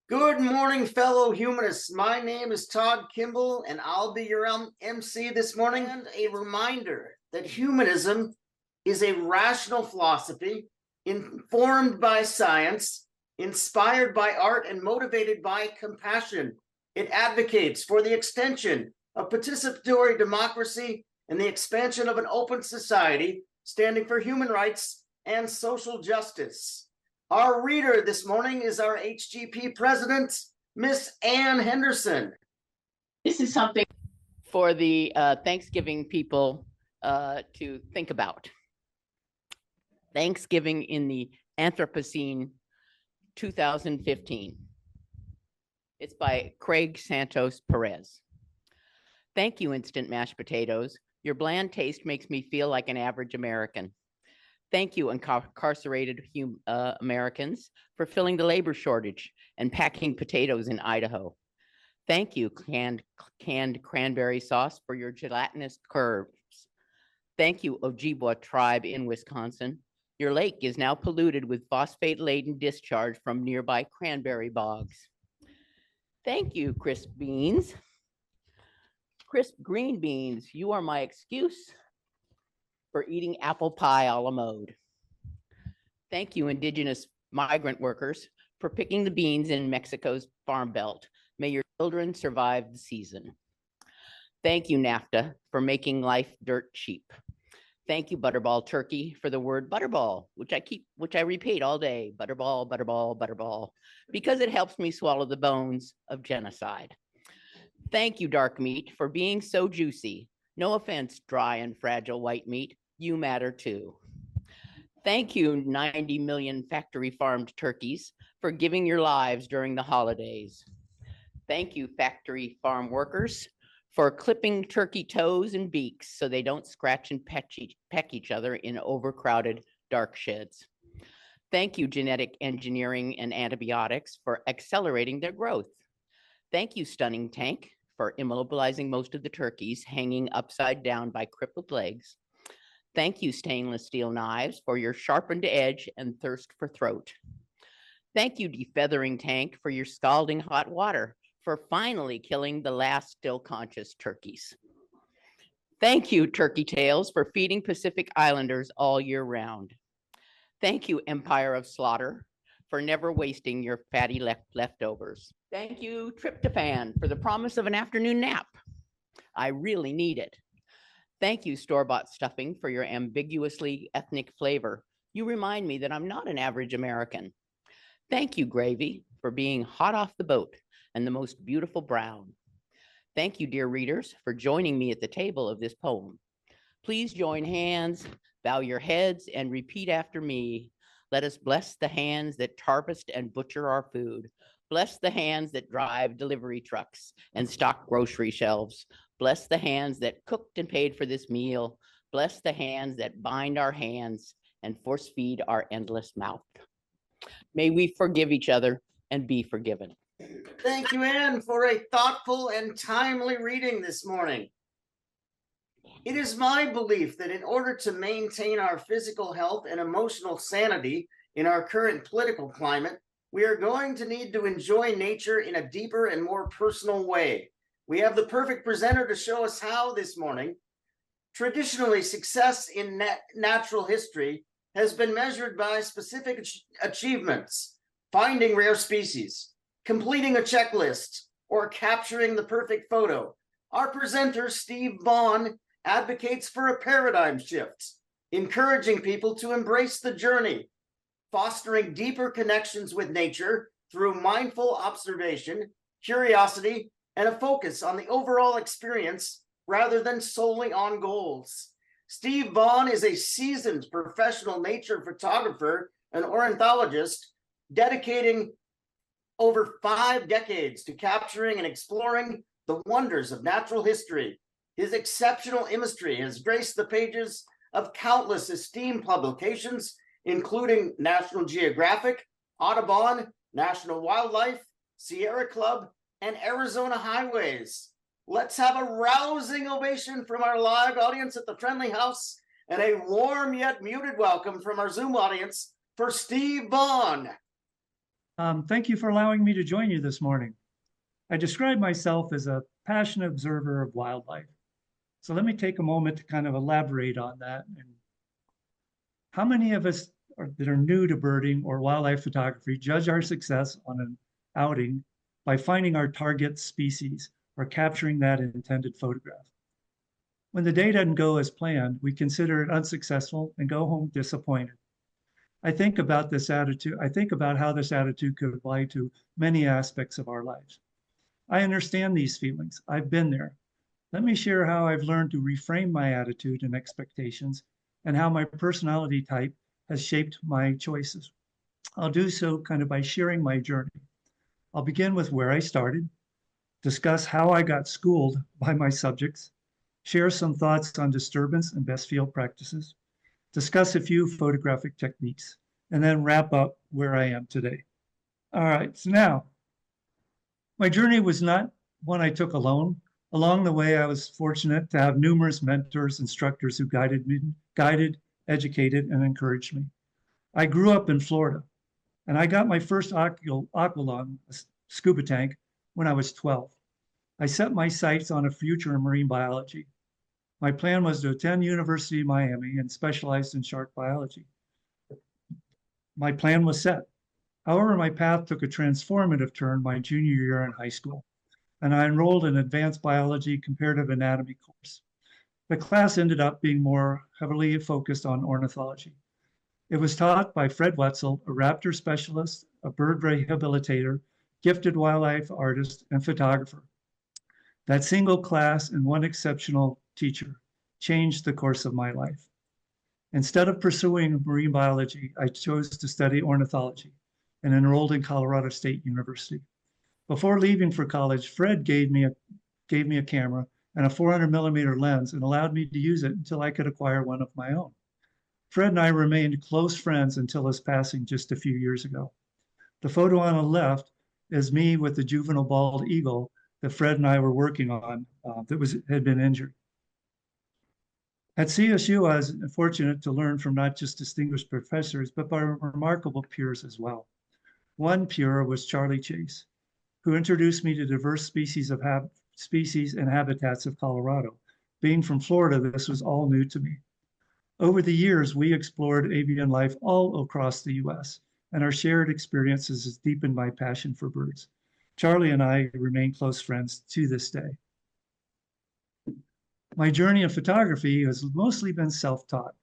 Good morning, fellow humanists. My name is Todd Kimball, and I'll be your MC this morning. And a reminder that humanism is a rational philosophy informed by science, inspired by art, and motivated by compassion. It advocates for the extension of participatory democracy and the expansion of an open society standing for human rights and social justice. Our reader this morning is our HGP president, Miss Ann Henderson. This is something for the Thanksgiving people to think about. Thanksgiving in the Anthropocene 2015. It's by Craig Santos Perez. Thank you, instant mashed potatoes. Your bland taste makes me feel like an average American. Thank you, incarcerated Americans, for filling the labor shortage and packing potatoes in Idaho. Thank you, canned cranberry sauce, for your gelatinous curves. Thank you, Ojibwa tribe in Wisconsin. Your lake is now polluted with phosphate-laden discharge from nearby cranberry bogs. Thank you, crisp beans. Crisp green beans, you are my excuse for eating apple pie a la mode. Thank you, indigenous migrant workers, for picking the beans in Mexico's farm belt. May your children survive the season. Thank you, NAFTA, for making life dirt cheap. Thank you, Butterball Turkey, for the word butterball, which I repeat all day, butterball, butterball, butterball, because it helps me swallow the bones of genocide. Thank you, dark meat, for being so juicy. No offense, dry and fragile white meat. You matter too. Thank you, 90 million factory farmed turkeys, for giving your lives during the holidays. Thank you, factory farm workers, for clipping turkey toes and beaks so they don't scratch and peck each other in overcrowded dark sheds. Thank you, genetic engineering and antibiotics, for accelerating their growth. Thank you, stunning tank, for immobilizing most of the turkeys hanging upside down by crippled legs. Thank you, stainless steel knives, for your sharpened edge and thirst for throat. Thank you, defeathering tank, for your scalding hot water, for finally killing the last still conscious turkeys. Thank you, turkey tails, for feeding Pacific Islanders all year round. Thank you, Empire of Slaughter, for never wasting your fatty leftovers. Thank you, tryptophan, for the promise of an afternoon nap. I really need it. Thank you, store-bought stuffing, for your ambiguously ethnic flavor. You remind me that I'm not an average American. Thank you, gravy, for being hot off the boat and the most beautiful brown. Thank you, dear readers, for joining me at the table of this poem. Please join hands, bow your heads, and repeat after me. Let us bless the hands that harvest and butcher our food. Bless the hands that drive delivery trucks and stock grocery shelves. Bless the hands that cooked and paid for this meal. Bless the hands that bind our hands and force feed our endless mouth. May we forgive each other and be forgiven. Thank you, Ann, for a thoughtful and timely reading this morning. It is my belief that in order to maintain our physical health and emotional sanity in our current political climate, we are going to need to enjoy nature in a deeper and more personal way. We have the perfect presenter to show us how this morning. Traditionally, success in natural history has been measured by specific achievements, finding rare species, completing a checklist, or capturing the perfect photo. Our presenter, Steve Vaughan, advocates for a paradigm shift, encouraging people to embrace the journey, fostering deeper connections with nature through mindful observation, curiosity, and a focus on the overall experience rather than solely on goals. Steve Vaughan is a seasoned professional nature photographer and ornithologist, dedicating over 5 decades to capturing and exploring the wonders of natural history. His exceptional imagery has graced the pages of countless esteemed publications, including National Geographic, Audubon, National Wildlife, Sierra Club, and Arizona Highways. Let's have a rousing ovation from our live audience at the Friendly House and a warm yet muted welcome from our Zoom audience for Steve Vaughan. Thank you for allowing me to join you this morning. I describe myself as a passionate observer of wildlife. So let me take a moment to kind of elaborate on that. And how many of us that are new to birding or wildlife photography judge our success on an outing by finding our target species or capturing that intended photograph? When the day doesn't go as planned, we consider it unsuccessful and go home disappointed. I think about this attitude. I think about how this attitude could apply to many aspects of our lives. I understand these feelings. I've been there. Let me share how I've learned to reframe my attitude and expectations and how my personality type has shaped my choices. I'll do so kind of by sharing my journey. I'll begin with where I started, discuss how I got schooled by my subjects, share some thoughts on disturbance and best field practices, discuss a few photographic techniques, and then wrap up where I am today. All right, so now, my journey was not one I took alone. Along the way, I was fortunate to have numerous mentors, instructors who guided, educated, and encouraged me. I grew up in Florida, and I got my first aqualung, a scuba tank, when I was 12. I set my sights on a future in marine biology. My plan was to attend University of Miami and specialize in shark biology. My plan was set. However, my path took a transformative turn my junior year in high school, and I enrolled in advanced biology comparative anatomy course. The class ended up being more heavily focused on ornithology. It was taught by Fred Wetzel, a raptor specialist, a bird rehabilitator, gifted wildlife artist, and photographer. That single class and one exceptional teacher changed the course of my life. Instead of pursuing marine biology, I chose to study ornithology and enrolled in Colorado State University. Before leaving for college, Fred gave me a camera and a 400 millimeter lens and allowed me to use it until I could acquire one of my own. Fred and I remained close friends until his passing just a few years ago. The photo on the left is me with the juvenile bald eagle that Fred and I were working on had been injured. At CSU, I was fortunate to learn from not just distinguished professors, but by remarkable peers as well. One peer was Charlie Chase, who introduced me to diverse species and habitats of Colorado. Being from Florida, this was all new to me. Over the years, we explored avian life all across the US, and our shared experiences has deepened my passion for birds. Charlie and I remain close friends to this day. My journey in photography has mostly been self-taught.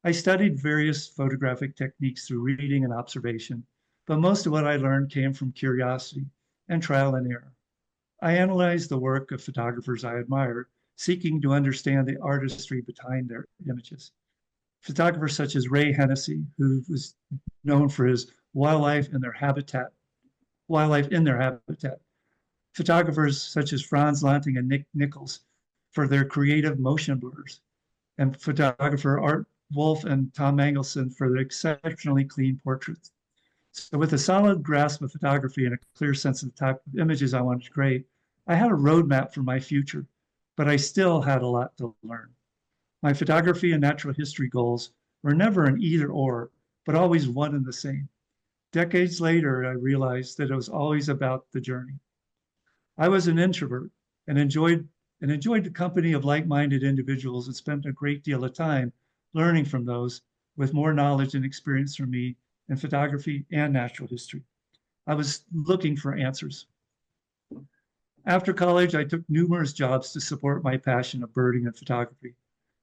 I studied various photographic techniques through reading and observation, but most of what I learned came from curiosity and trial and error. I analyzed the work of photographers I admired, seeking to understand the artistry behind their images. Photographers such as Ray Hennessy, who was known for his wildlife in their habitat. Photographers such as Franz Lanting and Nick Nichols for their creative motion blurs, and photographer Art Wolf and Tom Mangelson for their exceptionally clean portraits. So with a solid grasp of photography and a clear sense of the type of images I wanted to create, I had a roadmap for my future, but I still had a lot to learn. My photography and natural history goals were never an either or, but always one and the same. Decades later, I realized that it was always about the journey. I was an introvert and enjoyed the company of like-minded individuals and spent a great deal of time learning from those with more knowledge and experience from me in photography and natural history. I was looking for answers. After college, I took numerous jobs to support my passion of birding and photography.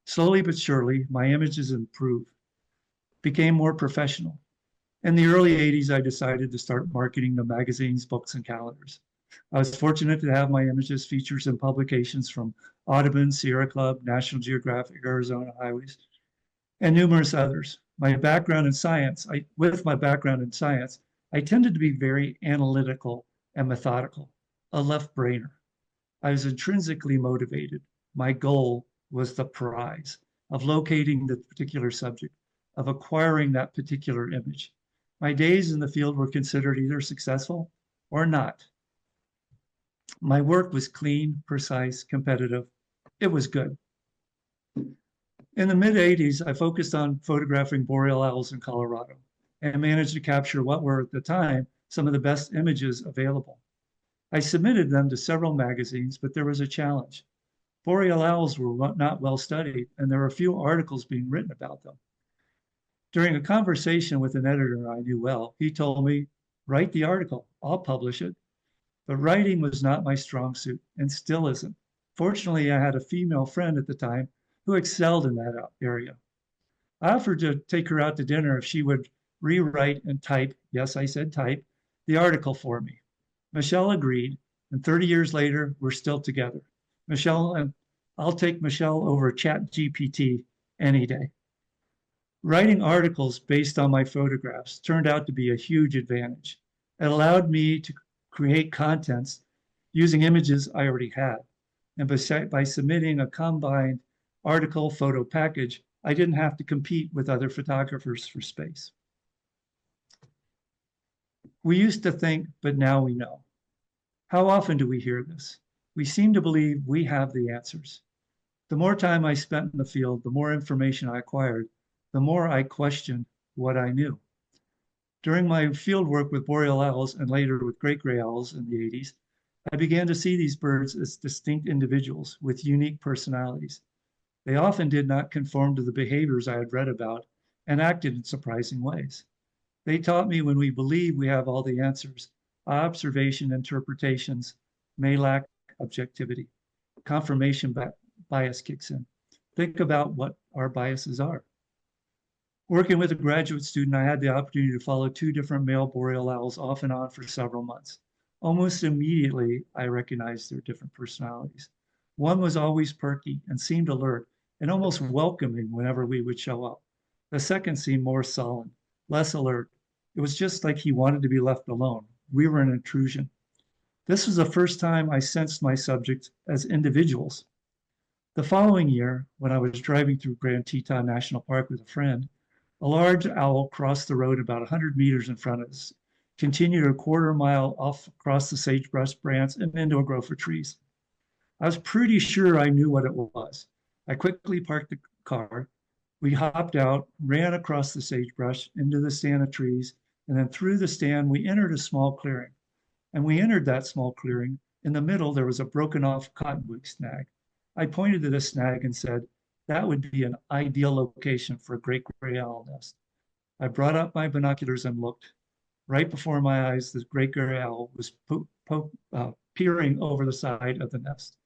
Slowly but surely, my images improved, became more professional. In the early 80s, I decided to start marketing the magazines, books, and calendars. I was fortunate to have my images featured in publications from Audubon, Sierra Club, National Geographic, Arizona Highways, and numerous others. With my background in science, I tended to be very analytical and methodical, a left brainer. I was intrinsically motivated. My goal was the prize of locating the particular subject, of acquiring that particular image. My days in the field were considered either successful or not. My work was clean, precise, competitive. It was good. In the mid-80s, I focused on photographing boreal owls in Colorado and managed to capture what were at the time some of the best images available. I submitted them to several magazines, but there was a challenge. Boreal owls were not well studied, and there were few articles being written about them. During a conversation with an editor I knew well, he told me, write the article, I'll publish it. But writing was not my strong suit and still isn't. Fortunately, I had a female friend at the time who excelled in that area. I offered to take her out to dinner if she would rewrite and type, yes, I said type, the article for me. Michelle agreed, and 30 years later, we're still together. Michelle, and I'll take Michelle over ChatGPT any day. Writing articles based on my photographs turned out to be a huge advantage. It allowed me to create contents using images I already had. And by submitting a combined article photo package, I didn't have to compete with other photographers for space. We used to think, but now we know. How often do we hear this? We seem to believe we have the answers. The more time I spent in the field, the more information I acquired, the more I questioned what I knew. During my field work with boreal owls and later with great gray owls in the 80s, I began to see these birds as distinct individuals with unique personalities. They often did not conform to the behaviors I had read about and acted in surprising ways. They taught me when we believe we have all the answers, our observation interpretations may lack objectivity. Confirmation bias kicks in. Think about what our biases are. Working with a graduate student, I had the opportunity to follow 2 different male boreal owls off and on for several months. Almost immediately, I recognized their different personalities. One was always perky and seemed alert and almost welcoming whenever we would show up. The second seemed more sullen, less alert. It was just like he wanted to be left alone. We were an intrusion. This was the first time I sensed my subjects as individuals. The following year, when I was driving through Grand Teton National Park with a friend, a large owl crossed the road about 100 meters in front of us, continued a quarter mile off across the sagebrush branch and into a grove of trees. I was pretty sure I knew what it was. I quickly parked the car. We hopped out, ran across the sagebrush into the stand of trees, and then through the stand, we entered a small clearing. And we entered that small clearing. In the middle, there was a broken off cottonwood snag. I pointed to the snag and said, that would be an ideal location for a great gray owl nest. I brought up my binoculars and looked. Right before my eyes, the great gray owl was peering over the side of the nest.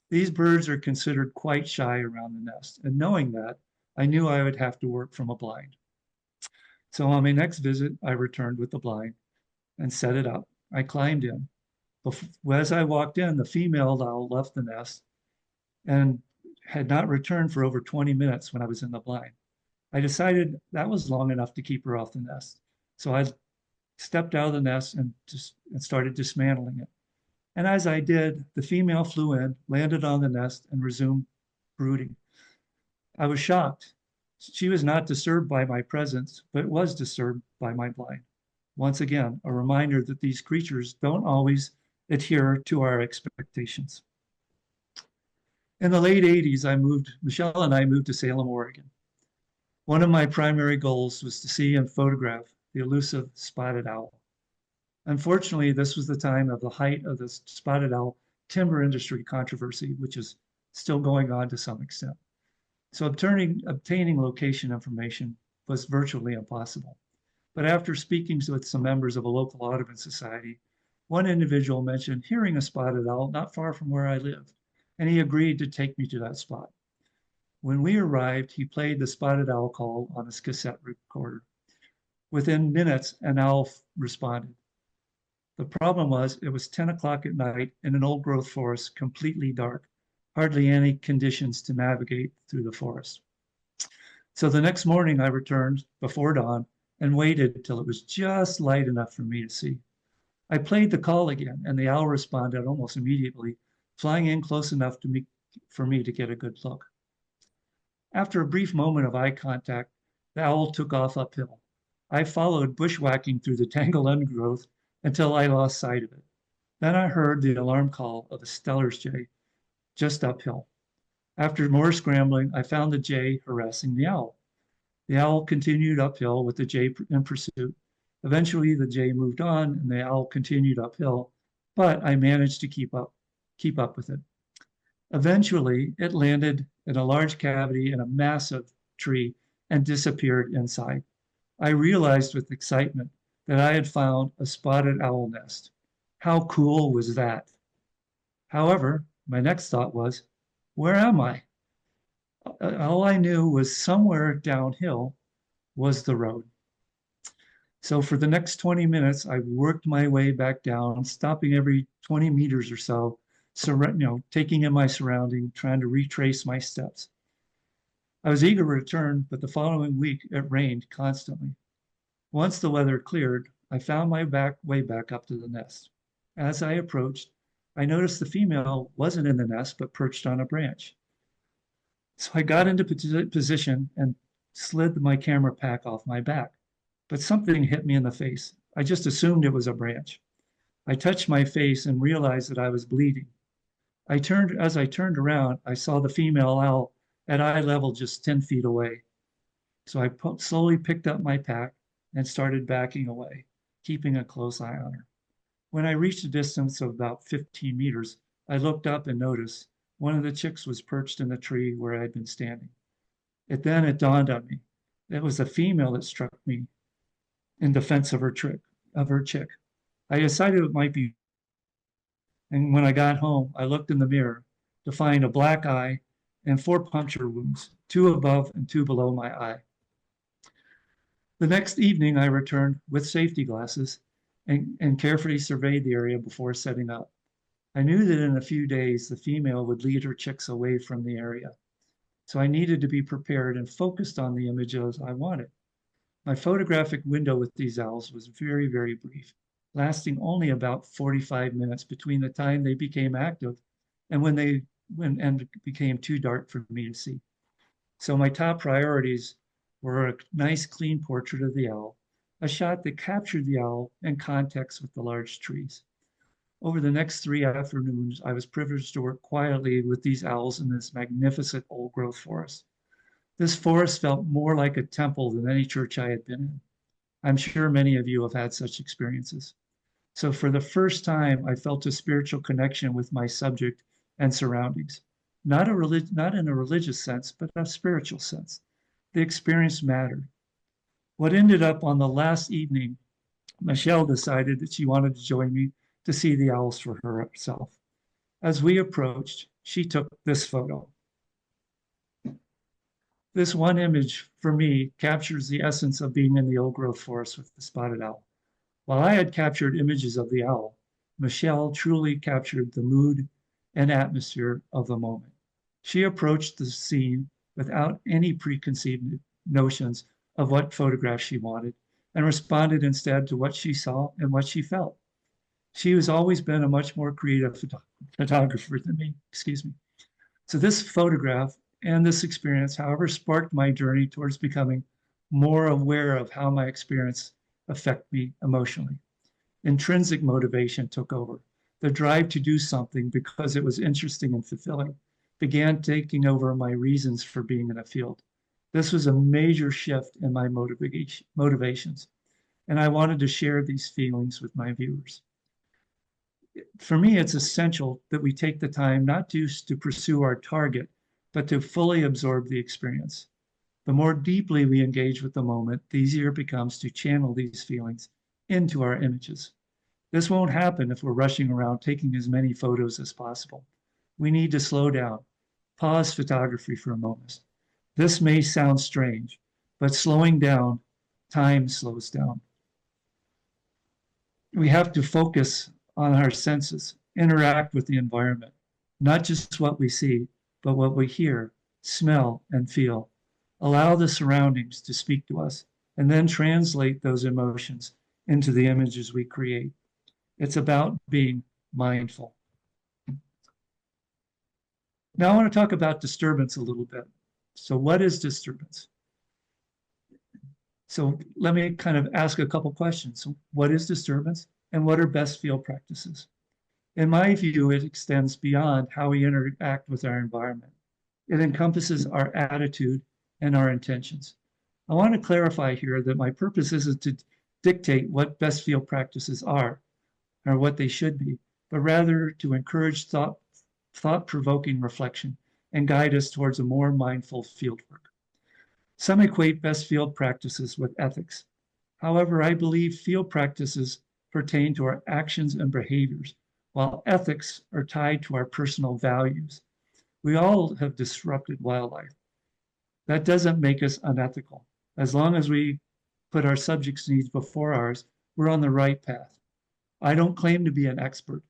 These birds are considered quite shy around the nest, and knowing that, I knew I would have to work from a blind. So on my next visit, I returned with the blind and set it up. I climbed in. As I walked in, the female owl left the nest and had not returned for over 20 minutes when I was in the blind. I decided that was long enough to keep her off the nest. So I stepped out of the nest and started dismantling it. And as I did, the female flew in, landed on the nest, and resumed brooding. I was shocked. She was not disturbed by my presence, but was disturbed by my blind. Once again, a reminder that these creatures don't always adhere to our expectations. In the late 80s, Michelle and I moved to Salem, Oregon. One of my primary goals was to see and photograph the elusive spotted owl. Unfortunately, this was the time of the height of the spotted owl timber industry controversy, which is still going on to some extent. So obtaining location information was virtually impossible. But after speaking with some members of a local Audubon society, one individual mentioned hearing a spotted owl not far from where I lived, and he agreed to take me to that spot. When we arrived, he played the spotted owl call on his cassette recorder. Within minutes, an owl responded. The problem was it was 10 o'clock at night in an old growth forest, completely dark, hardly any conditions to navigate through the forest. So the next morning I returned before dawn and waited till it was just light enough for me to see. I played the call again and the owl responded almost immediately, flying in close enough for me to get a good look. After a brief moment of eye contact, the owl took off uphill. I followed bushwhacking through the tangled undergrowth until I lost sight of it. Then I heard the alarm call of a Steller's jay just uphill. After more scrambling, I found the jay harassing the owl. The owl continued uphill with the jay in pursuit, Eventually, the jay moved on and the owl continued uphill, but I managed to keep up with it. Eventually, it landed in a large cavity in a massive tree and disappeared inside. I realized with excitement that I had found a spotted owl nest. How cool was that? However, my next thought was, where am I? All I knew was somewhere downhill was the road. So for the next 20 minutes, I worked my way back down, stopping every 20 meters or so, taking in my surrounding, trying to retrace my steps. I was eager to return, but the following week it rained constantly. Once the weather cleared, I found my way back up to the nest. As I approached, I noticed the female wasn't in the nest, but perched on a branch. So I got into position and slid my camera pack off my back, but something hit me in the face. I just assumed it was a branch. I touched my face and realized that I was bleeding. As I turned around, I saw the female owl at eye level just 10 feet away. So I slowly picked up my pack and started backing away, keeping a close eye on her. When I reached a distance of about 15 meters, I looked up and noticed one of the chicks was perched in the tree where I had been standing. It dawned on me. It was a female that struck me in defense of her chick. I decided it might be. And when I got home, I looked in the mirror to find a black eye and 4 puncture wounds, 2 above and 2 below my eye. The next evening, I returned with safety glasses and carefully surveyed the area before setting up. I knew that in a few days, the female would lead her chicks away from the area. So I needed to be prepared and focused on the images I wanted. My photographic window with these owls was very, very brief, lasting only about 45 minutes between the time they became active and when it became too dark for me to see. So my top priorities were a nice clean portrait of the owl, a shot that captured the owl in context with the large trees. Over the next 3 afternoons, I was privileged to work quietly with these owls in this magnificent old growth forest. This forest felt more like a temple than any church I had been in. I'm sure many of you have had such experiences. So for the first time, I felt a spiritual connection with my subject and surroundings, not in a religious sense, but a spiritual sense. The experience mattered. What ended up on the last evening, Michelle decided that she wanted to join me to see the owls for herself. As we approached, she took this photo. This one image, for me, captures the essence of being in the old growth forest with the spotted owl. While I had captured images of the owl, Michelle truly captured the mood and atmosphere of the moment. She approached the scene without any preconceived notions of what photograph she wanted and responded instead to what she saw and what she felt. She has always been a much more creative photographer than me, So this photograph and this experience, however, sparked my journey towards becoming more aware of how my experience affect me emotionally. Intrinsic motivation took over. The drive to do something because it was interesting and fulfilling began taking over my reasons for being in a field. This was a major shift in my motivations, and I wanted to share these feelings with my viewers. For me, it's essential that we take the time not just to pursue our target, but to fully absorb the experience. The more deeply we engage with the moment, the easier it becomes to channel these feelings into our images. This won't happen if we're rushing around taking as many photos as possible. We need to slow down, pause photography for a moment. This may sound strange, but slowing down, time slows down. We have to focus on our senses, interact with the environment, not just what we see, but what we hear, smell, and feel. Allow the surroundings to speak to us, and then translate those emotions into the images we create. It's about being mindful. Now I want to talk about disturbance a little bit. So what is disturbance? So let me kind of ask a couple questions. So what is disturbance, and what are best field practices? In my view, it extends beyond how we interact with our environment. It encompasses our attitude and our intentions. I want to clarify here that my purpose isn't to dictate what best field practices are or what they should be, but rather to encourage thought-provoking reflection and guide us towards a more mindful fieldwork. Some equate best field practices with ethics. However, I believe field practices pertain to our actions and behaviors, while ethics are tied to our personal values. We all have disrupted wildlife. That doesn't make us unethical. As long as we put our subjects' needs before ours, we're on the right path. I don't claim to be an expert,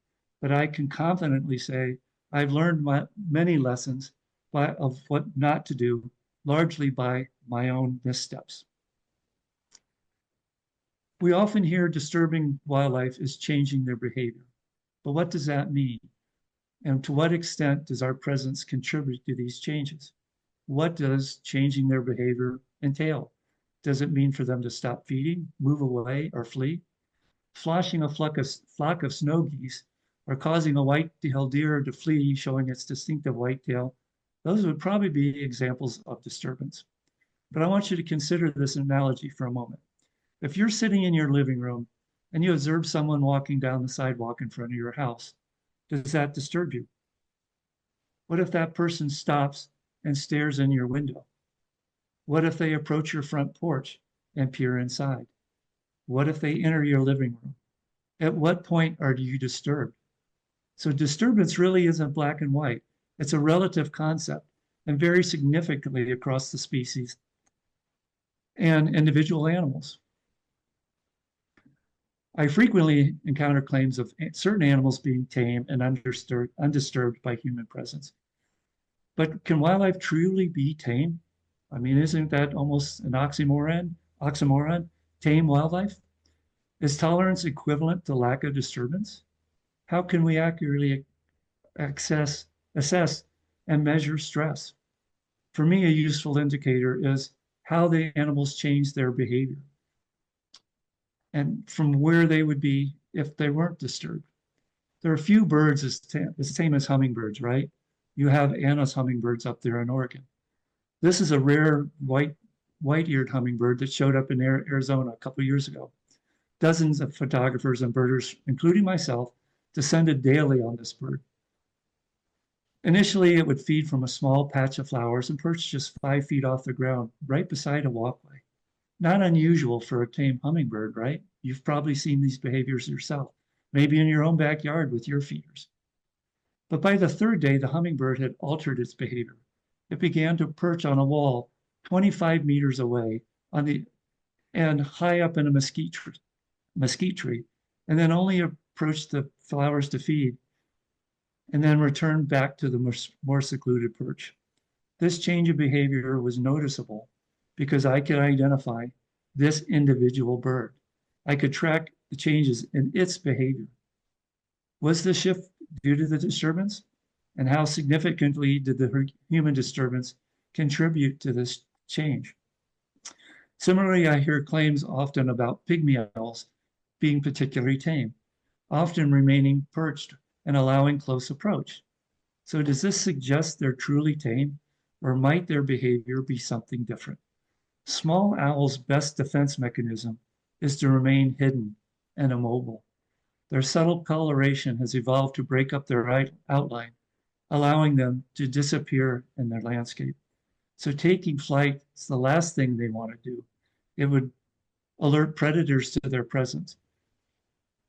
but I can confidently say I've learned many lessons of what not to do, largely by my own missteps. We often hear disturbing wildlife is changing their behavior, but what does that mean? And to what extent does our presence contribute to these changes? What does changing their behavior entail? Does it mean for them to stop feeding, move away, or flee? Flashing a flock of snow geese or causing a white-tailed deer to flee, showing its distinctive white tail, those would probably be examples of disturbance. But I want you to consider this analogy for a moment. If you're sitting in your living room and you observe someone walking down the sidewalk in front of your house, does that disturb you? What if that person stops and stares in your window? What if they approach your front porch and peer inside? What if they enter your living room? At what point are you disturbed? So disturbance really isn't black and white. It's a relative concept and varies significantly across the species and individual animals. I frequently encounter claims of certain animals being tame and undisturbed by human presence. But can wildlife truly be tame? I mean, isn't that almost an oxymoron? Tame wildlife? Is tolerance equivalent to lack of disturbance? How can we accurately assess and measure stress? For me, a useful indicator is how the animals change their behavior and from where they would be if they weren't disturbed. There are a few birds as tame as hummingbirds, right? You have Anna's hummingbirds up there in Oregon. This is a rare white-eared hummingbird that showed up in Arizona a couple of years ago. Dozens of photographers and birders, including myself, descended daily on this bird. Initially, it would feed from a small patch of flowers and perch just 5 feet off the ground, right beside a walkway. Not unusual for a tame hummingbird, right? You've probably seen these behaviors yourself, maybe in your own backyard with your feeders. But by the third day, the hummingbird had altered its behavior. It began to perch on a wall 25 meters away and high up in a mesquite tree, and then only approached the flowers to feed, and then returned back to the more secluded perch. This change of behavior was noticeable because I could identify this individual bird. I could track the changes in its behavior. Was the shift due to the disturbance? And how significantly did the human disturbance contribute to this change? Similarly, I hear claims often about pygmy owls being particularly tame, often remaining perched and allowing close approach. So does this suggest they're truly tame, or might their behavior be something different? Small owls' best defense mechanism is to remain hidden and immobile. Their subtle coloration has evolved to break up their outline, allowing them to disappear in their landscape. So taking flight is the last thing they want to do. It would alert predators to their presence.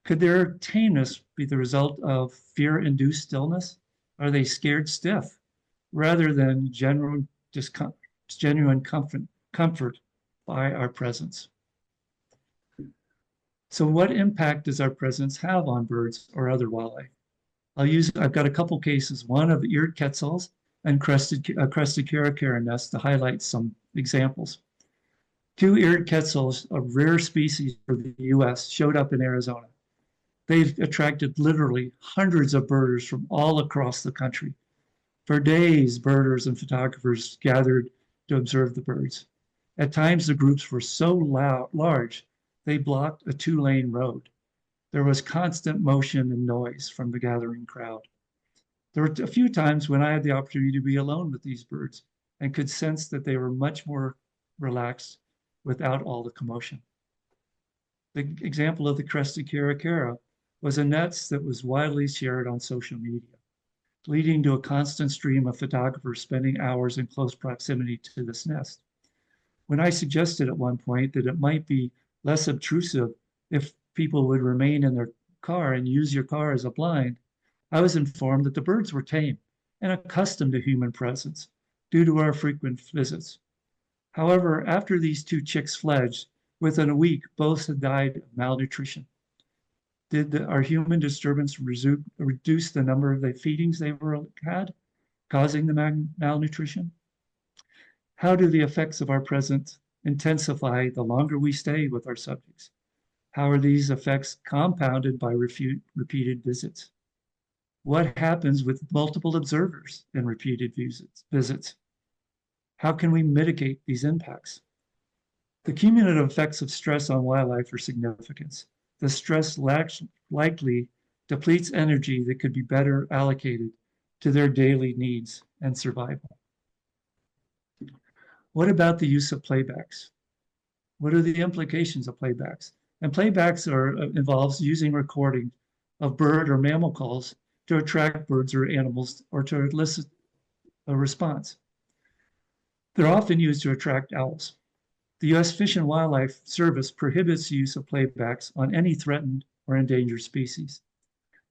Could their tameness be the result of fear-induced stillness? Are they scared stiff rather than genuine comfort by our presence? So what impact does our presence have on birds or other wildlife? I've got a couple cases, one of eared quetzals and crested caracara nests to highlight some examples. 2 eared quetzals, a rare species for the US, showed up in Arizona. They've attracted literally hundreds of birders from all across the country. For days, birders and photographers gathered to observe the birds. At times, the groups were so large, they blocked a 2-lane road. There was constant motion and noise from the gathering crowd. There were a few times when I had the opportunity to be alone with these birds and could sense that they were much more relaxed without all the commotion. The example of the crested caracara was a nest that was widely shared on social media, leading to a constant stream of photographers spending hours in close proximity to this nest. When I suggested at one point that it might be less obtrusive if people would remain in their car and use your car as a blind, I was informed that the birds were tame and accustomed to human presence due to our frequent visits. However, after these two chicks fledged, within a week, both had died of malnutrition. Did our human disturbance reduce the number of the feedings they had, causing the malnutrition? How do the effects of our presence intensify the longer we stay with our subjects? How are these effects compounded by repeated visits? What happens with multiple observers in repeated visits? How can we mitigate these impacts? The cumulative effects of stress on wildlife are significant. The stress likely depletes energy that could be better allocated to their daily needs and survival. What about the use of playbacks? What are the implications of playbacks? And playbacks involves using recording of bird or mammal calls to attract birds or animals or to elicit a response. They're often used to attract owls. The U.S. Fish and Wildlife Service prohibits use of playbacks on any threatened or endangered species.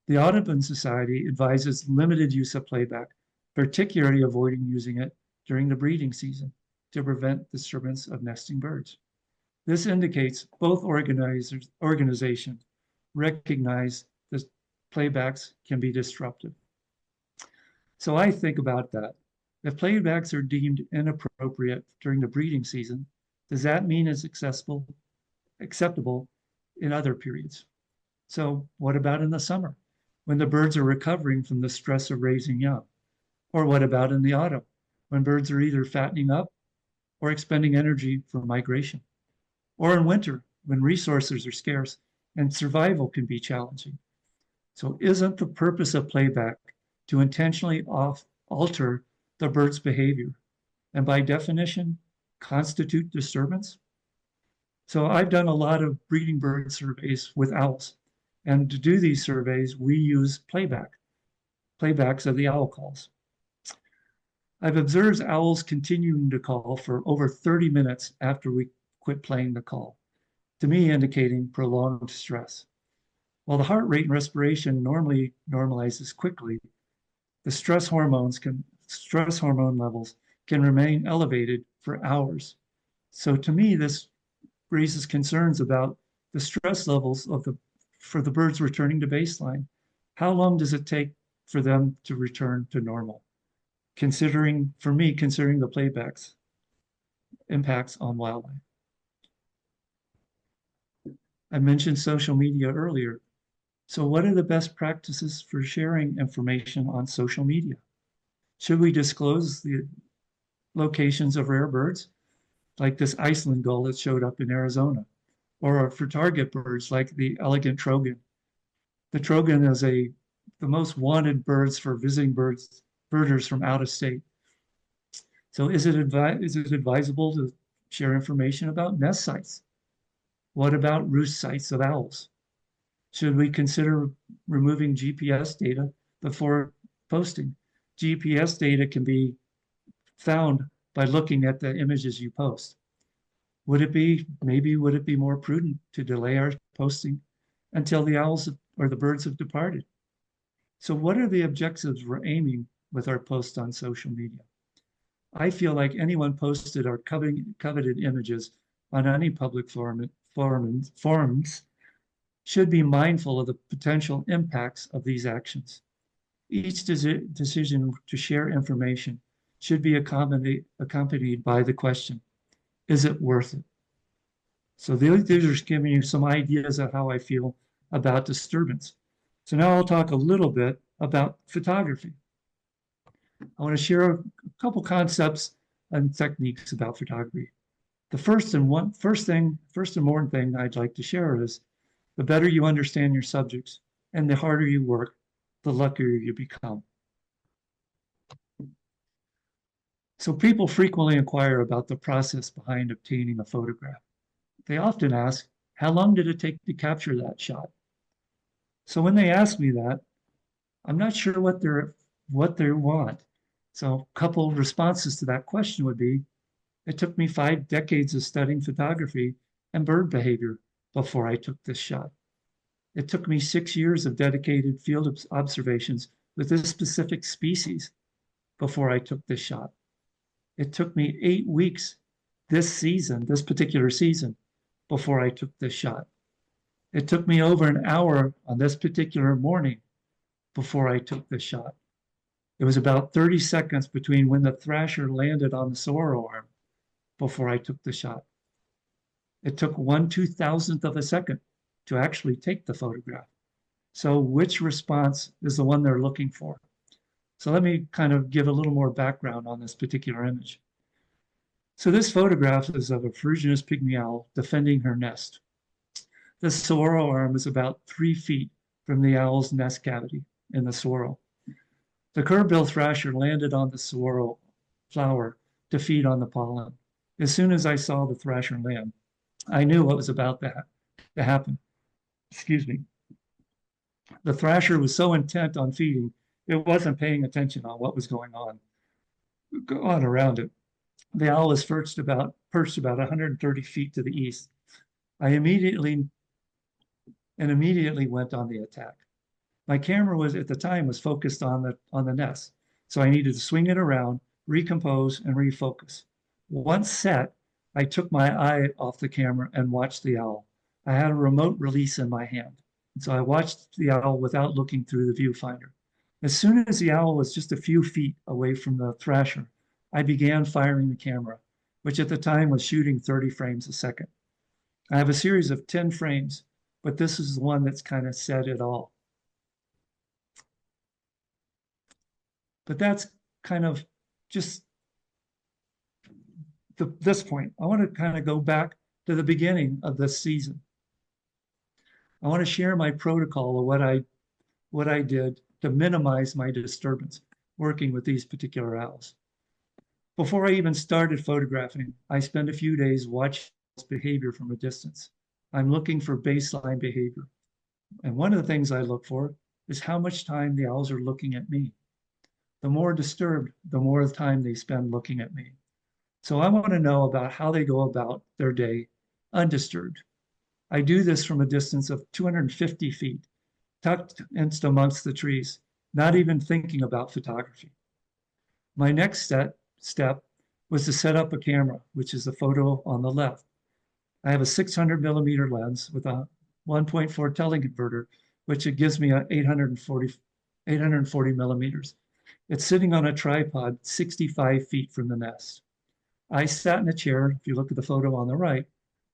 The Audubon Society advises limited use of playback, particularly avoiding using it during the breeding season to prevent disturbance of nesting birds. This indicates both organizations recognize that playbacks can be disruptive. So I think about that. If playbacks are deemed inappropriate during the breeding season, does that mean it's acceptable in other periods? So what about in the summer, when the birds are recovering from the stress of raising young? Or what about in the autumn, when birds are either fattening up or expending energy for migration? Or in winter, when resources are scarce and survival can be challenging? So isn't the purpose of playback to intentionally alter the bird's behavior, and by definition, constitute disturbance? So I've done a lot of breeding bird surveys with owls. And to do these surveys, we use playbacks of the owl calls. I've observed owls continuing to call for over 30 minutes after we quit playing the call, to me indicating prolonged stress. While the heart rate and respiration normally normalizes quickly, the stress hormone levels can remain elevated for hours. So to me, this raises concerns about the stress levels for the birds returning to baseline. How long does it take for them to return to normal? Considering the playbacks impacts on wildlife. I mentioned social media earlier. So what are the best practices for sharing information on social media? Should we disclose the locations of rare birds, like this Iceland gull that showed up in Arizona, or for target birds like the elegant trogon? The trogon is the most wanted birds for visiting birders from out of state. So is it advisable to share information about nest sites? What about roost sites of owls? Should we consider removing GPS data before posting? GPS data can be found by looking at the images you post. Would it be more prudent to delay our posting until the owls or the birds have departed? So what are the objectives we're aiming with our posts on social media? I feel like anyone posted our coveted images on any public forums should be mindful of the potential impacts of these actions. Each decision to share information should be accompanied by the question, is it worth it? So these are just giving you some ideas of how I feel about disturbance. So now I'll talk a little bit about photography. I want to share a couple concepts and techniques about photography. The first important thing I'd like to share is the better you understand your subjects and the harder you work, the luckier you become. So people frequently inquire about the process behind obtaining a photograph. They often ask, How long did it take to capture that shot? So when they ask me that, I'm not sure what they want. So a couple of responses to that question would be, it took me 5 decades of studying photography and bird behavior before I took this shot. It took me 6 years of dedicated field observations with this specific species before I took this shot. It took me 8 weeks this particular season, before I took this shot. It took me over an hour on this particular morning before I took this shot. It was about 30 seconds between when the thrasher landed on the saguaro arm before I took the shot. It took 1/2000th of a second to actually take the photograph. So which response is the one they're looking for? So let me kind of give a little more background on this particular image. So this photograph is of a Ferruginous pygmy owl defending her nest. The saguaro arm is about 3 feet from the owl's nest cavity in the saguaro. The curve-bill thrasher landed on the saguaro flower to feed on the pollen. As soon as I saw the thrasher land, I knew what was about to happen. Excuse me. The thrasher was so intent on feeding, it wasn't paying attention on what was going on around it. The owl was perched about 130 feet to the east. I immediately went on the attack. My camera was at the time focused on the nest, so I needed to swing it around, recompose, and refocus. Once set, I took my eye off the camera and watched the owl. I had a remote release in my hand, so I watched the owl without looking through the viewfinder. As soon as the owl was just a few feet away from the thrasher, I began firing the camera, which at the time was shooting 30 frames a second. I have a series of 10 frames, but this is the one that's kind of said it all. But that's kind of just this point. I want to kind of go back to the beginning of this season. I want to share my protocol of what I did to minimize my disturbance working with these particular owls. Before I even started photographing, I spent a few days watching behavior from a distance. I'm looking for baseline behavior. And one of the things I look for is how much time the owls are looking at me. The more disturbed, the more time they spend looking at me. So I want to know about how they go about their day undisturbed. I do this from a distance of 250 feet, tucked in amongst the trees, not even thinking about photography. My next step was to set up a camera, which is the photo on the left. I have a 600 millimeter lens with a 1.4 teleconverter, which it gives me a 840 millimeters. It's sitting on a tripod 65 feet from the nest. I sat in a chair, if you look at the photo on the right,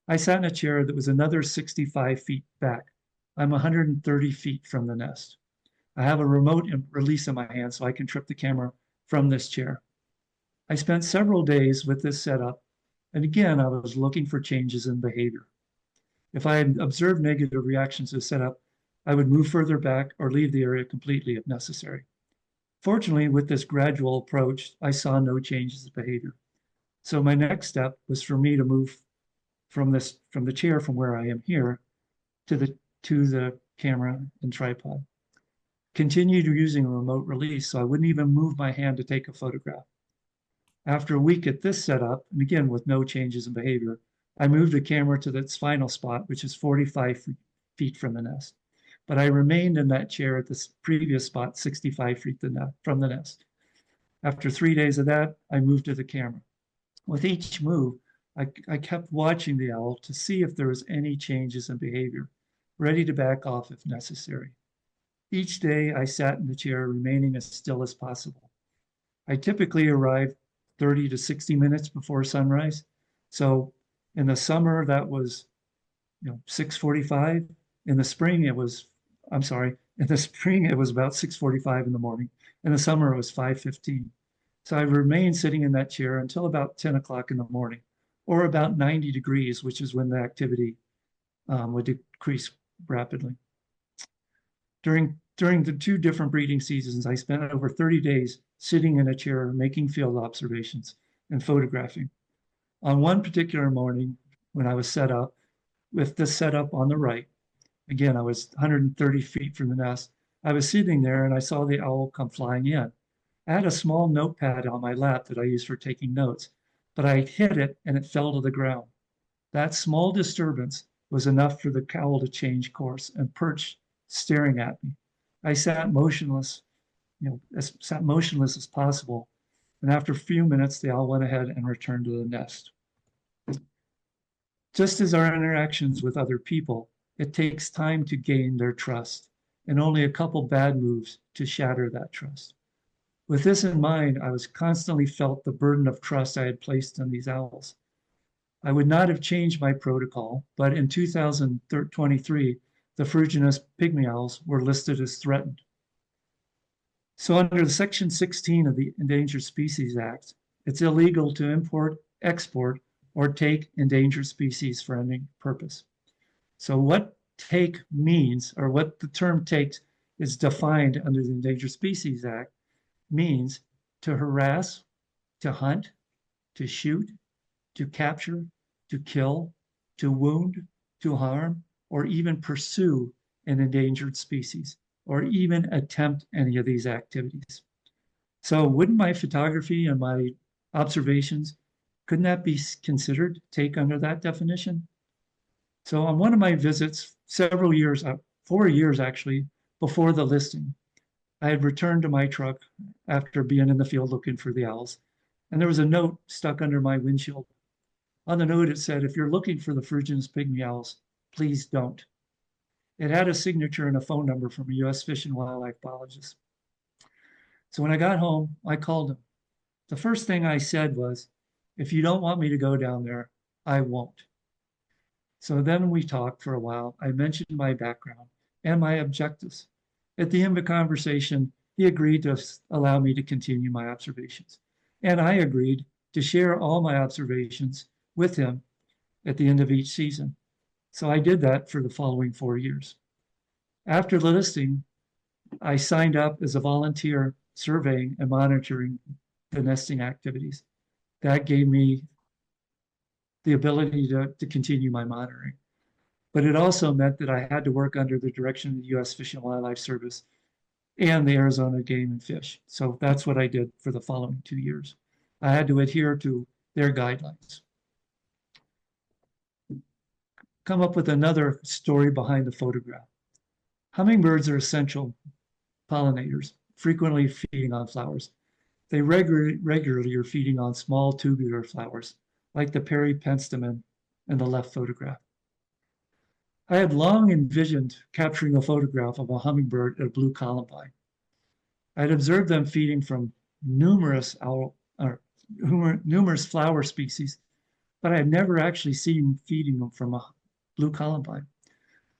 I sat in a chair that was another 65 feet back. I'm 130 feet from the nest. I have a remote release in my hand so I can trip the camera from this chair. I spent several days with this setup, and again, I was looking for changes in behavior. If I had observed negative reactions to the setup, I would move further back or leave the area completely if necessary. Fortunately, with this gradual approach, I saw no changes in behavior. So my next step was for me to move from the chair from where I am here to the camera and tripod. Continued using a remote release, so I wouldn't even move my hand to take a photograph. After a week at this setup, and again with no changes in behavior, I moved the camera to its final spot, which is 45 feet from the nest. But I remained in that chair at this previous spot, 65 feet from the nest. After 3 days of that, I moved to the camera. With each move, I kept watching the owl to see if there was any changes in behavior, ready to back off if necessary. Each day, I sat in the chair, remaining as still as possible. I typically arrived 30 to 60 minutes before sunrise. So in the summer, that was 6:45. In the spring, it was about 6:45 in the morning. In the summer, it was 5:15. So I remained sitting in that chair until about 10 o'clock in the morning, or about 90 degrees, which is when the activity would decrease rapidly. During the 2 different breeding seasons, I spent over 30 days sitting in a chair, making field observations and photographing. On one particular morning, when I was set up, with this setup on the right. Again, I was 130 feet from the nest. I was sitting there and I saw the owl come flying in. I had a small notepad on my lap that I used for taking notes, but I hit it and it fell to the ground. That small disturbance was enough for the owl to change course and perch staring at me. I sat motionless, sat motionless as possible. And after a few minutes, the owl went ahead and returned to the nest. Just as our interactions with other people, it takes time to gain their trust and only a couple bad moves to shatter that trust. With this in mind, I was constantly felt the burden of trust I had placed on these owls. I would not have changed my protocol, but in 2023, the ferruginous pygmy owls were listed as threatened. So under Section 16 of the Endangered Species Act, it's illegal to import, export, or take endangered species for any purpose. So what take means, or what the term takes is defined under the Endangered Species Act, means to harass, to hunt, to shoot, to capture, to kill, to wound, to harm, or even pursue an endangered species, or even attempt any of these activities. So wouldn't my photography and my observations, couldn't that be considered take under that definition? So on one of my visits, several years, 4 years actually, before the listing, I had returned to my truck after being in the field looking for the owls, and there was a note stuck under my windshield. On the note, it said, if you're looking for the ferruginous pygmy owls, please don't. It had a signature and a phone number from a U.S. Fish and Wildlife biologist. So when I got home, I called him. The first thing I said was, if you don't want me to go down there, I won't. So then we talked for a while. I mentioned my background and my objectives. At the end of the conversation, he agreed to allow me to continue my observations. And I agreed to share all my observations with him at the end of each season. So I did that for the following 4 years. After the listing, I signed up as a volunteer surveying and monitoring the nesting activities. That gave me the ability to continue my monitoring. But it also meant that I had to work under the direction of the U.S. Fish and Wildlife Service and the Arizona Game and Fish. So that's what I did for the following 2 years. I had to adhere to their guidelines. Come up with another story behind the photograph. Hummingbirds are essential pollinators, frequently feeding on flowers. They regularly are feeding on small tubular flowers, like the peripenstemon in the left photograph. I had long envisioned capturing a photograph of a hummingbird at a blue columbine. I had observed them feeding from numerous flower species, but I had never actually seen feeding them from a blue columbine.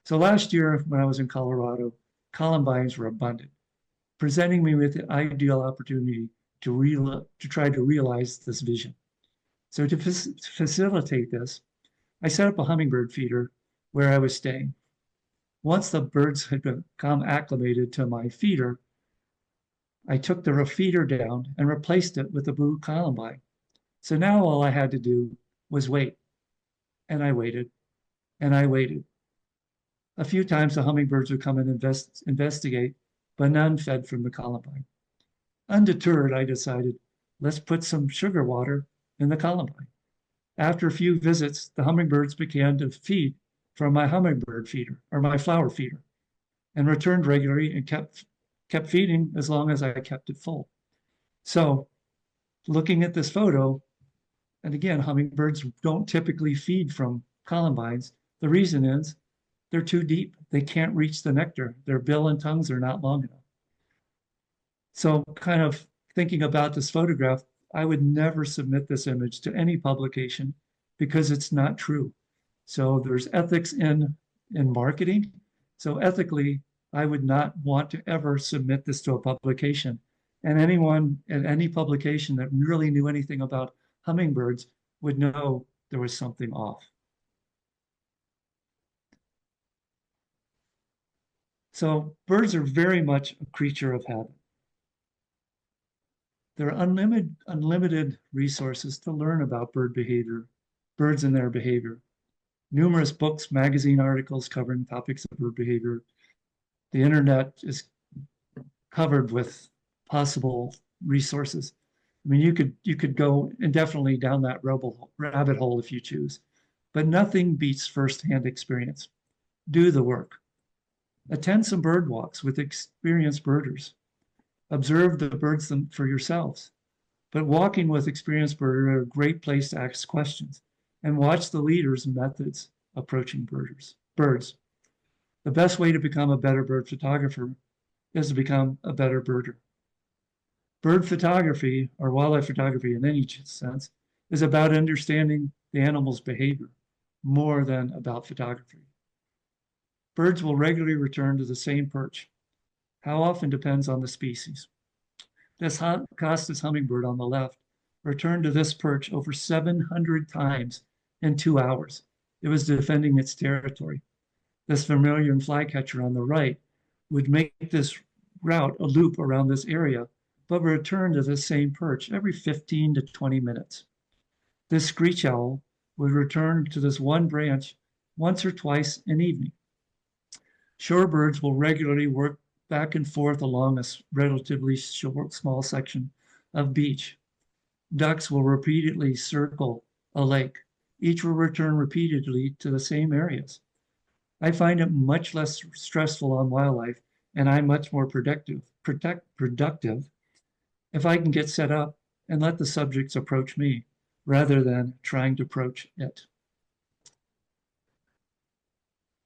So last year, when I was in Colorado, columbines were abundant, presenting me with the ideal opportunity to try to realize this vision. So to facilitate this, I set up a hummingbird feeder where I was staying. Once the birds had become acclimated to my feeder, I took the feeder down and replaced it with a blue columbine. So now all I had to do was wait. And I waited, and I waited. A few times the hummingbirds would come and investigate, but none fed from the columbine. Undeterred, I decided, let's put some sugar water in the columbine. After a few visits, the hummingbirds began to feed from my hummingbird feeder, or my flower feeder, and returned regularly and kept feeding as long as I kept it full. So looking at this photo, and again, hummingbirds don't typically feed from columbines. The reason is they're too deep. They can't reach the nectar. Their bill and tongues are not long enough. So kind of thinking about this photograph, I would never submit this image to any publication because it's not true. So there's ethics in marketing. So ethically, I would not want to ever submit this to a publication. And anyone at any publication that really knew anything about hummingbirds would know there was something off. So birds are very much a creature of habit. There are unlimited resources to learn about bird behavior, birds and their behavior. numerous books, magazine articles covering topics of bird behavior. The internet is covered with possible resources. I mean, you could go indefinitely down that rabbit hole if you choose, but nothing beats firsthand experience. Do the work. Attend some bird walks with experienced birders. Observe the birds for yourselves. But walking with experienced birders are a great place to ask questions and watch the leaders and methods approaching birds. The best way to become a better bird photographer is to become a better birder. Bird photography, or wildlife photography in any sense, is about understanding the animal's behavior more than about photography. Birds will regularly return to the same perch. How often depends on the species. This Costas hummingbird on the left returned to this perch over 700 times in 2 hours. It was defending its territory. This vermilion flycatcher on the right would make this route a loop around this area, but return to the same perch every 15 to 20 minutes. This screech owl would return to this one branch once or twice an evening. Shorebirds will regularly work back and forth along a relatively short, small section of beach. Ducks will repeatedly circle a lake. Each will return repeatedly to the same areas. I find it much less stressful on wildlife, and I'm much more productive if I can get set up and let the subjects approach me rather than trying to approach it.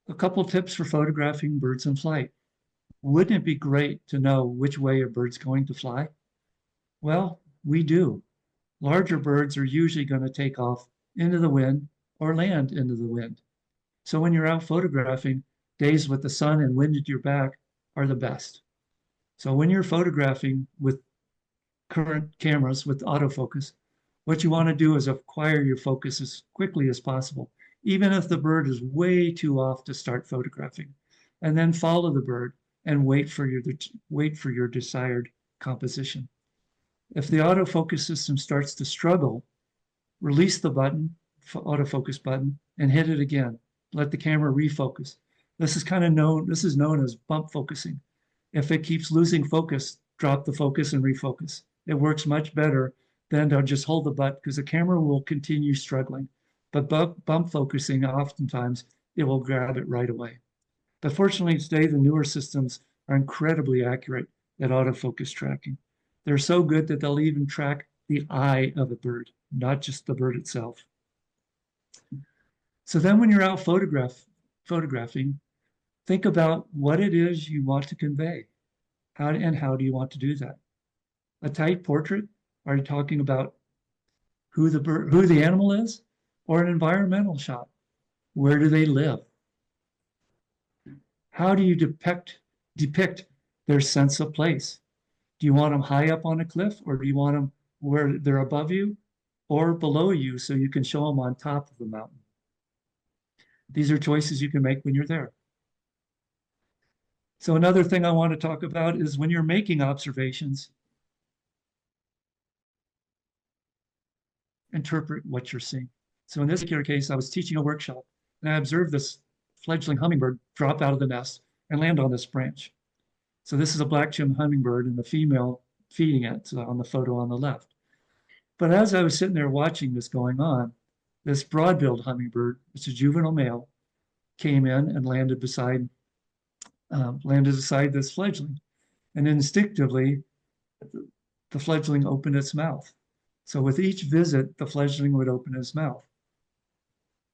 A couple tips for photographing birds in flight. Wouldn't it be great to know which way a bird's going to fly? Well, we do. Larger birds are usually going to take off into the wind or land into the wind. So when you're out photographing, days with the sun and wind at your back are the best. So when you're photographing with current cameras with autofocus, what you want to do is acquire your focus as quickly as possible, even if the bird is way too off to start photographing, and then follow the bird and wait for your desired composition. If the autofocus system starts to struggle, release the autofocus button, and hit it again. Let the camera refocus. This is known as bump focusing. If it keeps losing focus, drop the focus and refocus. It works much better than to just hold the button because the camera will continue struggling. But bump focusing, oftentimes, it will grab it right away. But fortunately, today, the newer systems are incredibly accurate at autofocus tracking. They're so good that they'll even track the eye of a bird, not just the bird itself. So then when you're out photographing, think about what it is you want to convey. How do you want to do that? A tight portrait? Are you talking about who the animal is? Or an environmental shot? Where do they live? How do you depict their sense of place? Do you want them high up on a cliff, or do you want them where they're above you or below you so you can show them on top of the mountain? These are choices you can make when you're there. So another thing I want to talk about is when you're making observations, interpret what you're seeing. So in this particular case, I was teaching a workshop and I observed this fledgling hummingbird drop out of the nest and land on this branch. So this is a black-chinned hummingbird and the female feeding it on the photo on the left. But as I was sitting there watching this going on, this broad-billed hummingbird, it's a juvenile male, came in and landed beside this fledgling. And instinctively, the fledgling opened its mouth. So with each visit, the fledgling would open his mouth.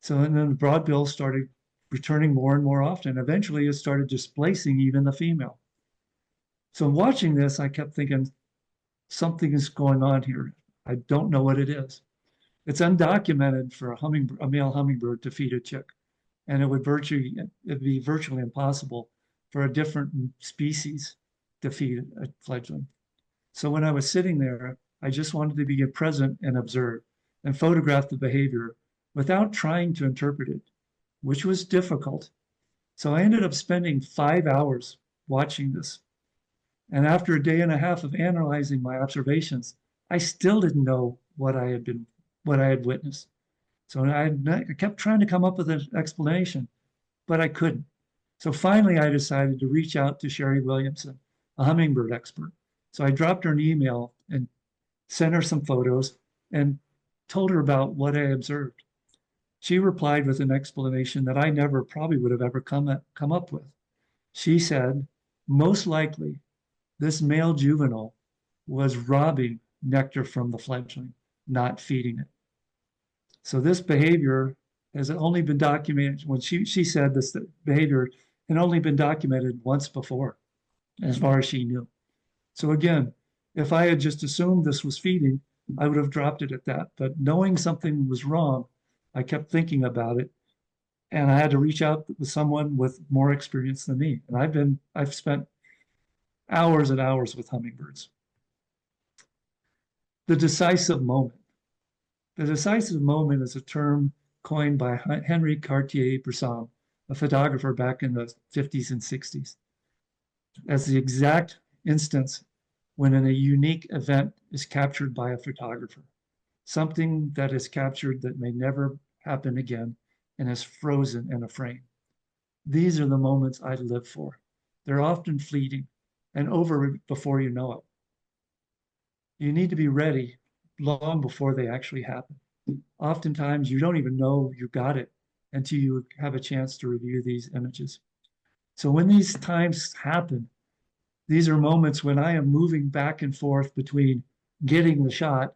So and then the broadbill started returning more and more often. Eventually, it started displacing even the female. So watching this, I kept thinking, something is going on here. I don't know what it is. It's undocumented for a male hummingbird to feed a chick, and it'd be virtually impossible for a different species to feed a fledgling. So when I was sitting there, I just wanted to be present and observe and photograph the behavior without trying to interpret it, which was difficult. So I ended up spending 5 hours watching this. And after a day and a half of analyzing my observations, I still didn't know what I had witnessed. So I kept trying to come up with an explanation, but I couldn't. So finally, I decided to reach out to Sherry Williamson, a hummingbird expert. So I dropped her an email and sent her some photos and told her about what I observed. She replied with an explanation that I never probably would have ever come up with. She said, most likely, this male juvenile was robbing nectar from the fledgling, not feeding it. So this behavior has only been documented when she said this behavior had only been documented once before, as far as she knew. So again, if I had just assumed this was feeding, I would have dropped it at that. But knowing something was wrong, I kept thinking about it, and I had to reach out with someone with more experience than me. And I've spent hours and hours with hummingbirds. The decisive moment. The decisive moment is a term coined by Henri Cartier-Bresson, a photographer back in the 50s and 60s, as the exact instance when a unique event is captured by a photographer, something that is captured that may never happen again and is frozen in a frame. These are the moments I live for. They're often fleeting and over before you know it. You need to be ready long before they actually happen. Oftentimes, you don't even know you got it until you have a chance to review these images. So when these times happen, these are moments when I am moving back and forth between getting the shot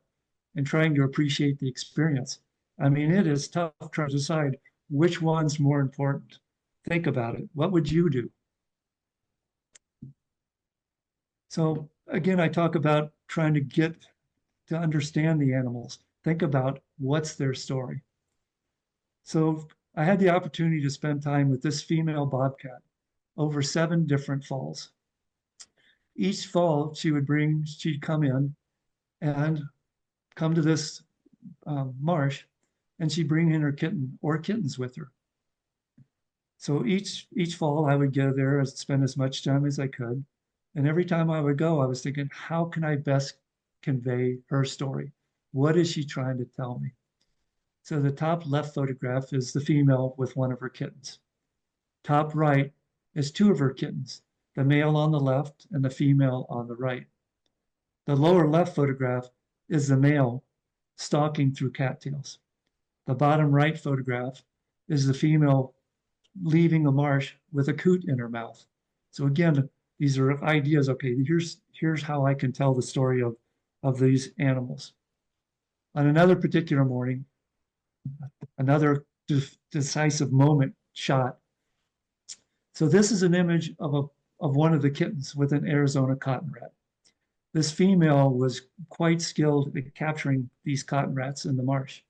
and trying to appreciate the experience. I mean, it is tough trying to decide which one's more important. Think about it. What would you do? So again, I talk about trying to get to understand the animals. Think about what's their story. So I had the opportunity to spend time with this female bobcat over 7 different falls. Each fall she'd come in and come to this marsh, and she'd bring in her kitten or kittens with her. So each fall I would go there and spend as much time as I could. And every time I would go, I was thinking, how can I best convey her story? What is she trying to tell me? So the top left photograph is the female with one of her kittens. Top right is 2 of her kittens, the male on the left and the female on the right. The lower left photograph is the male stalking through cattails. The bottom right photograph is the female leaving the marsh with a coot in her mouth. So again, these are ideas. Okay, here's how I can tell the story of these animals. On another particular morning, another decisive moment shot. So this is an image of one of the kittens with an Arizona cotton rat. This female was quite skilled at capturing these cotton rats in the marsh.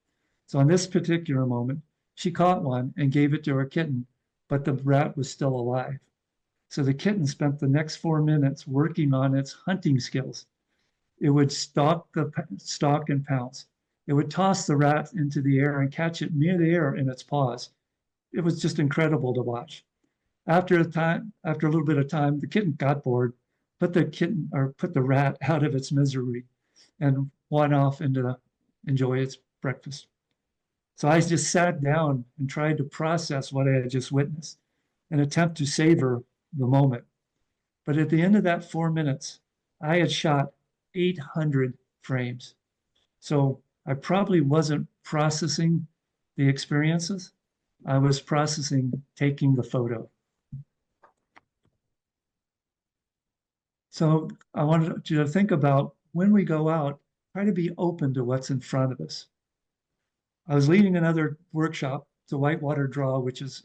So on this particular moment, she caught one and gave it to her kitten, but the rat was still alive. So the kitten spent the next 4 minutes working on its hunting skills. It would stalk and pounce. It would toss the rat into the air and catch it mid-air in its paws. It was just incredible to watch. After a little bit of time, the kitten got bored, put the rat out of its misery, and went off to enjoy its breakfast. So I just sat down and tried to process what I had just witnessed and attempt to savor the moment. But at the end of that 4 minutes, I had shot 800 frames. So I probably wasn't processing the experiences. I was processing taking the photo. So I wanted you to think about when we go out, try to be open to what's in front of us. I was leading another workshop, the whitewater draw, which is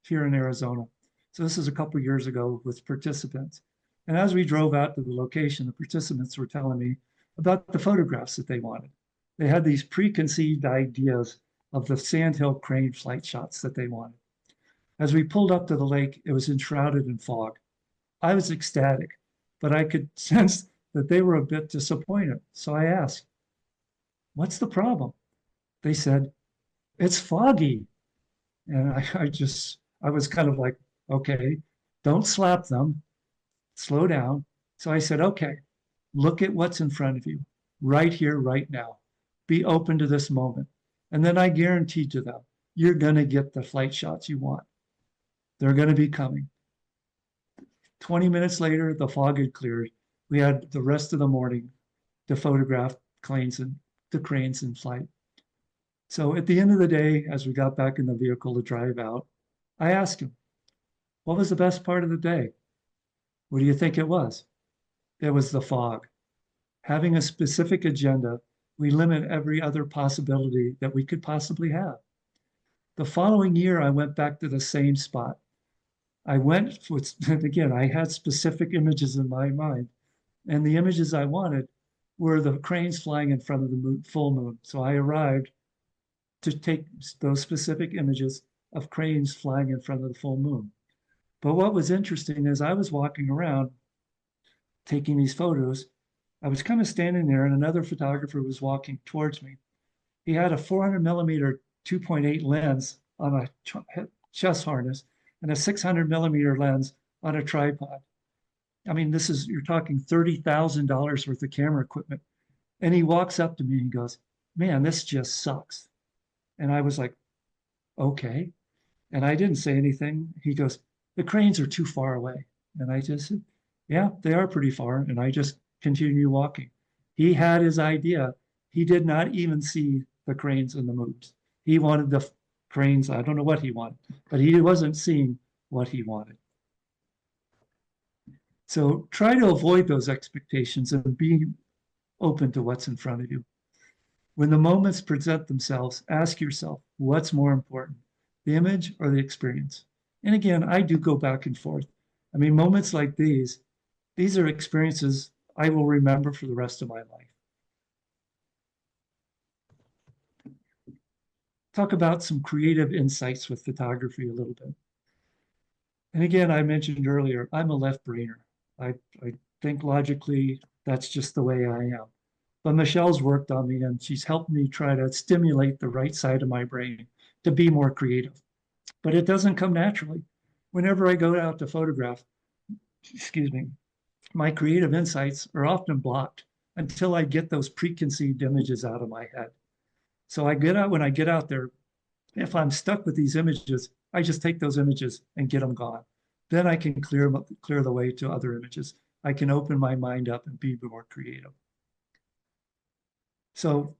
here in Arizona. So this is a couple of years ago with participants. And as we drove out to the location, the participants were telling me about the photographs that they wanted. They had these preconceived ideas of the sandhill crane flight shots that they wanted. As we pulled up to the lake, it was enshrouded in fog. I was ecstatic, but I could sense that they were a bit disappointed. So I asked, what's the problem? They said, it's foggy. And I was kind of like, okay, don't slap them, slow down. So I said, okay, look at what's in front of you, right here, right now. Be open to this moment. And then I guaranteed to them, you're going to get the flight shots you want. They're going to be coming. 20 minutes later, the fog had cleared. We had the rest of the morning to photograph the cranes in flight. So at the end of the day, as we got back in the vehicle to drive out, I asked him, what was the best part of the day? What do you think it was? It was the fog. Having a specific agenda, we limit every other possibility that we could possibly have. The following year, I went back to the same spot. I went with, again, I had specific images in my mind, and the images I wanted were the cranes flying in front of the full moon. So I arrived to take those specific images of cranes flying in front of the full moon. But what was interesting is I was walking around taking these photos. I was kind of standing there, and another photographer was walking towards me. He had a 400 millimeter 2.8 lens on a chest harness and a 600 millimeter lens on a tripod. I mean, you're talking $30,000 worth of camera equipment. And he walks up to me and goes, man, this just sucks. And I was like, okay. And I didn't say anything. He goes, the cranes are too far away. And I just said, yeah, they are pretty far. And I just continue walking. He had his idea. He did not even see the cranes and the moons. He wanted the cranes. I don't know what he wanted, but he wasn't seeing what he wanted. So try to avoid those expectations and be open to what's in front of you. When the moments present themselves, ask yourself, what's more important, the image or the experience? And again, I do go back and forth. I mean, moments like these are experiences I will remember for the rest of my life. Talk about some creative insights with photography a little bit. And again, I mentioned earlier, I'm a left brainer. I think logically, that's just the way I am. But Michelle's worked on me and she's helped me try to stimulate the right side of my brain to be more creative. But it doesn't come naturally. Whenever I go out to photograph, excuse me, my creative insights are often blocked until I get those preconceived images out of my head. So when I get out there, if I'm stuck with these images, I just take those images and get them gone. Then I can clear the way to other images. I can open my mind up and be more creative. So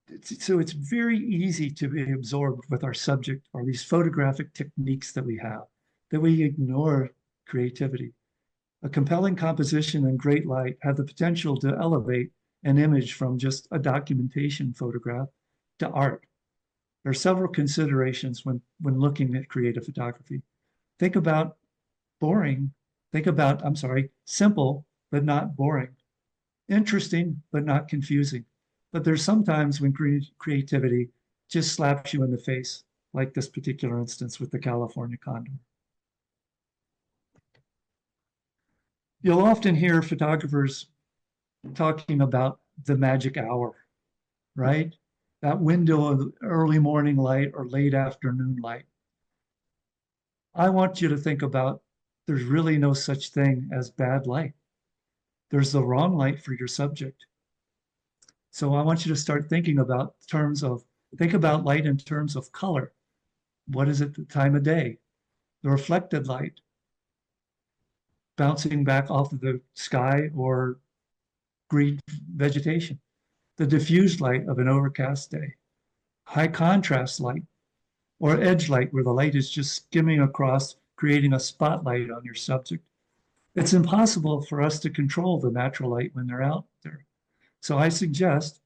it's very easy to be absorbed with our subject or these photographic techniques that we have, that we ignore creativity. A compelling composition and great light have the potential to elevate an image from just a documentation photograph to art. There are several considerations when looking at creative photography. Think about simple, but not boring. Interesting, but not confusing. But there's sometimes when creativity just slaps you in the face, like this particular instance with the California condor. You'll often hear photographers talking about the magic hour, right? That window of early morning light or late afternoon light. I want you to think about there's really no such thing as bad light. There's the wrong light for your subject. So I want you to start thinking about light in terms of color. What is it the time of day? The reflected light bouncing back off of the sky or green vegetation. The diffused light of an overcast day. High contrast light or edge light where the light is just skimming across, creating a spotlight on your subject. It's impossible for us to control the natural light when they're out there. So I suggest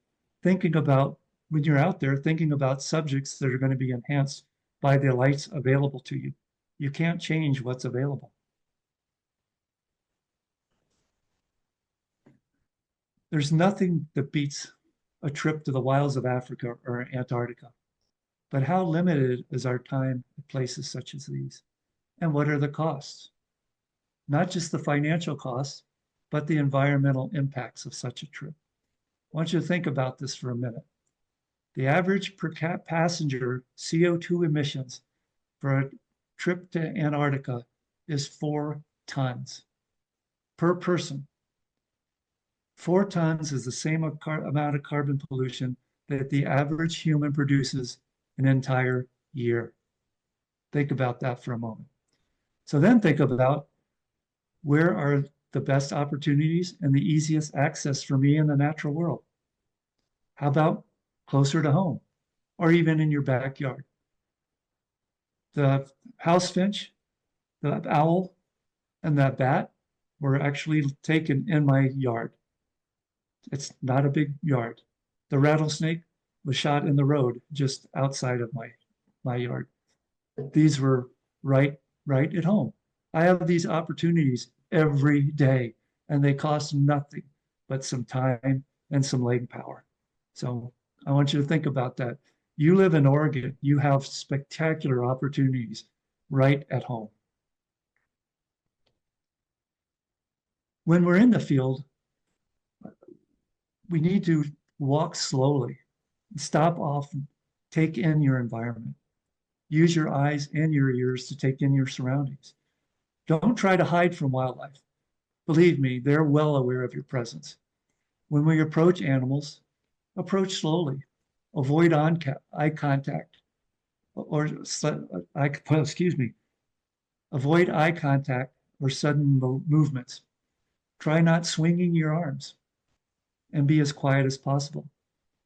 thinking about, when you're out there, thinking about subjects that are going to be enhanced by the lights available to you. You can't change what's available. There's nothing that beats a trip to the wilds of Africa or Antarctica. But how limited is our time at places such as these? And what are the costs? Not just the financial costs, but the environmental impacts of such a trip. I want you to think about this for a minute. The average per passenger CO2 emissions for a trip to Antarctica is 4 tons per person. 4 tons is the same amount of carbon pollution that the average human produces an entire year. Think about that for a moment. So then think about, where are the best opportunities and the easiest access for me in the natural world? How about closer to home, or even in your backyard? The house finch, the owl, and that bat were actually taken in my yard. It's not a big yard. The rattlesnake was shot in the road just outside of my yard. These were right at home. I have these opportunities every day, and they cost nothing but some time and some leg power. So I want you to think about that. You live in Oregon, you have spectacular opportunities right at home. When we're in the field, we need to walk slowly, stop off, take in your environment. Use your eyes and your ears to take in your surroundings. Don't try to hide from wildlife. Believe me, they're well aware of your presence. When we approach animals, approach slowly. Avoid eye contact, avoid eye contact or sudden movements. Try not swinging your arms, and be as quiet as possible.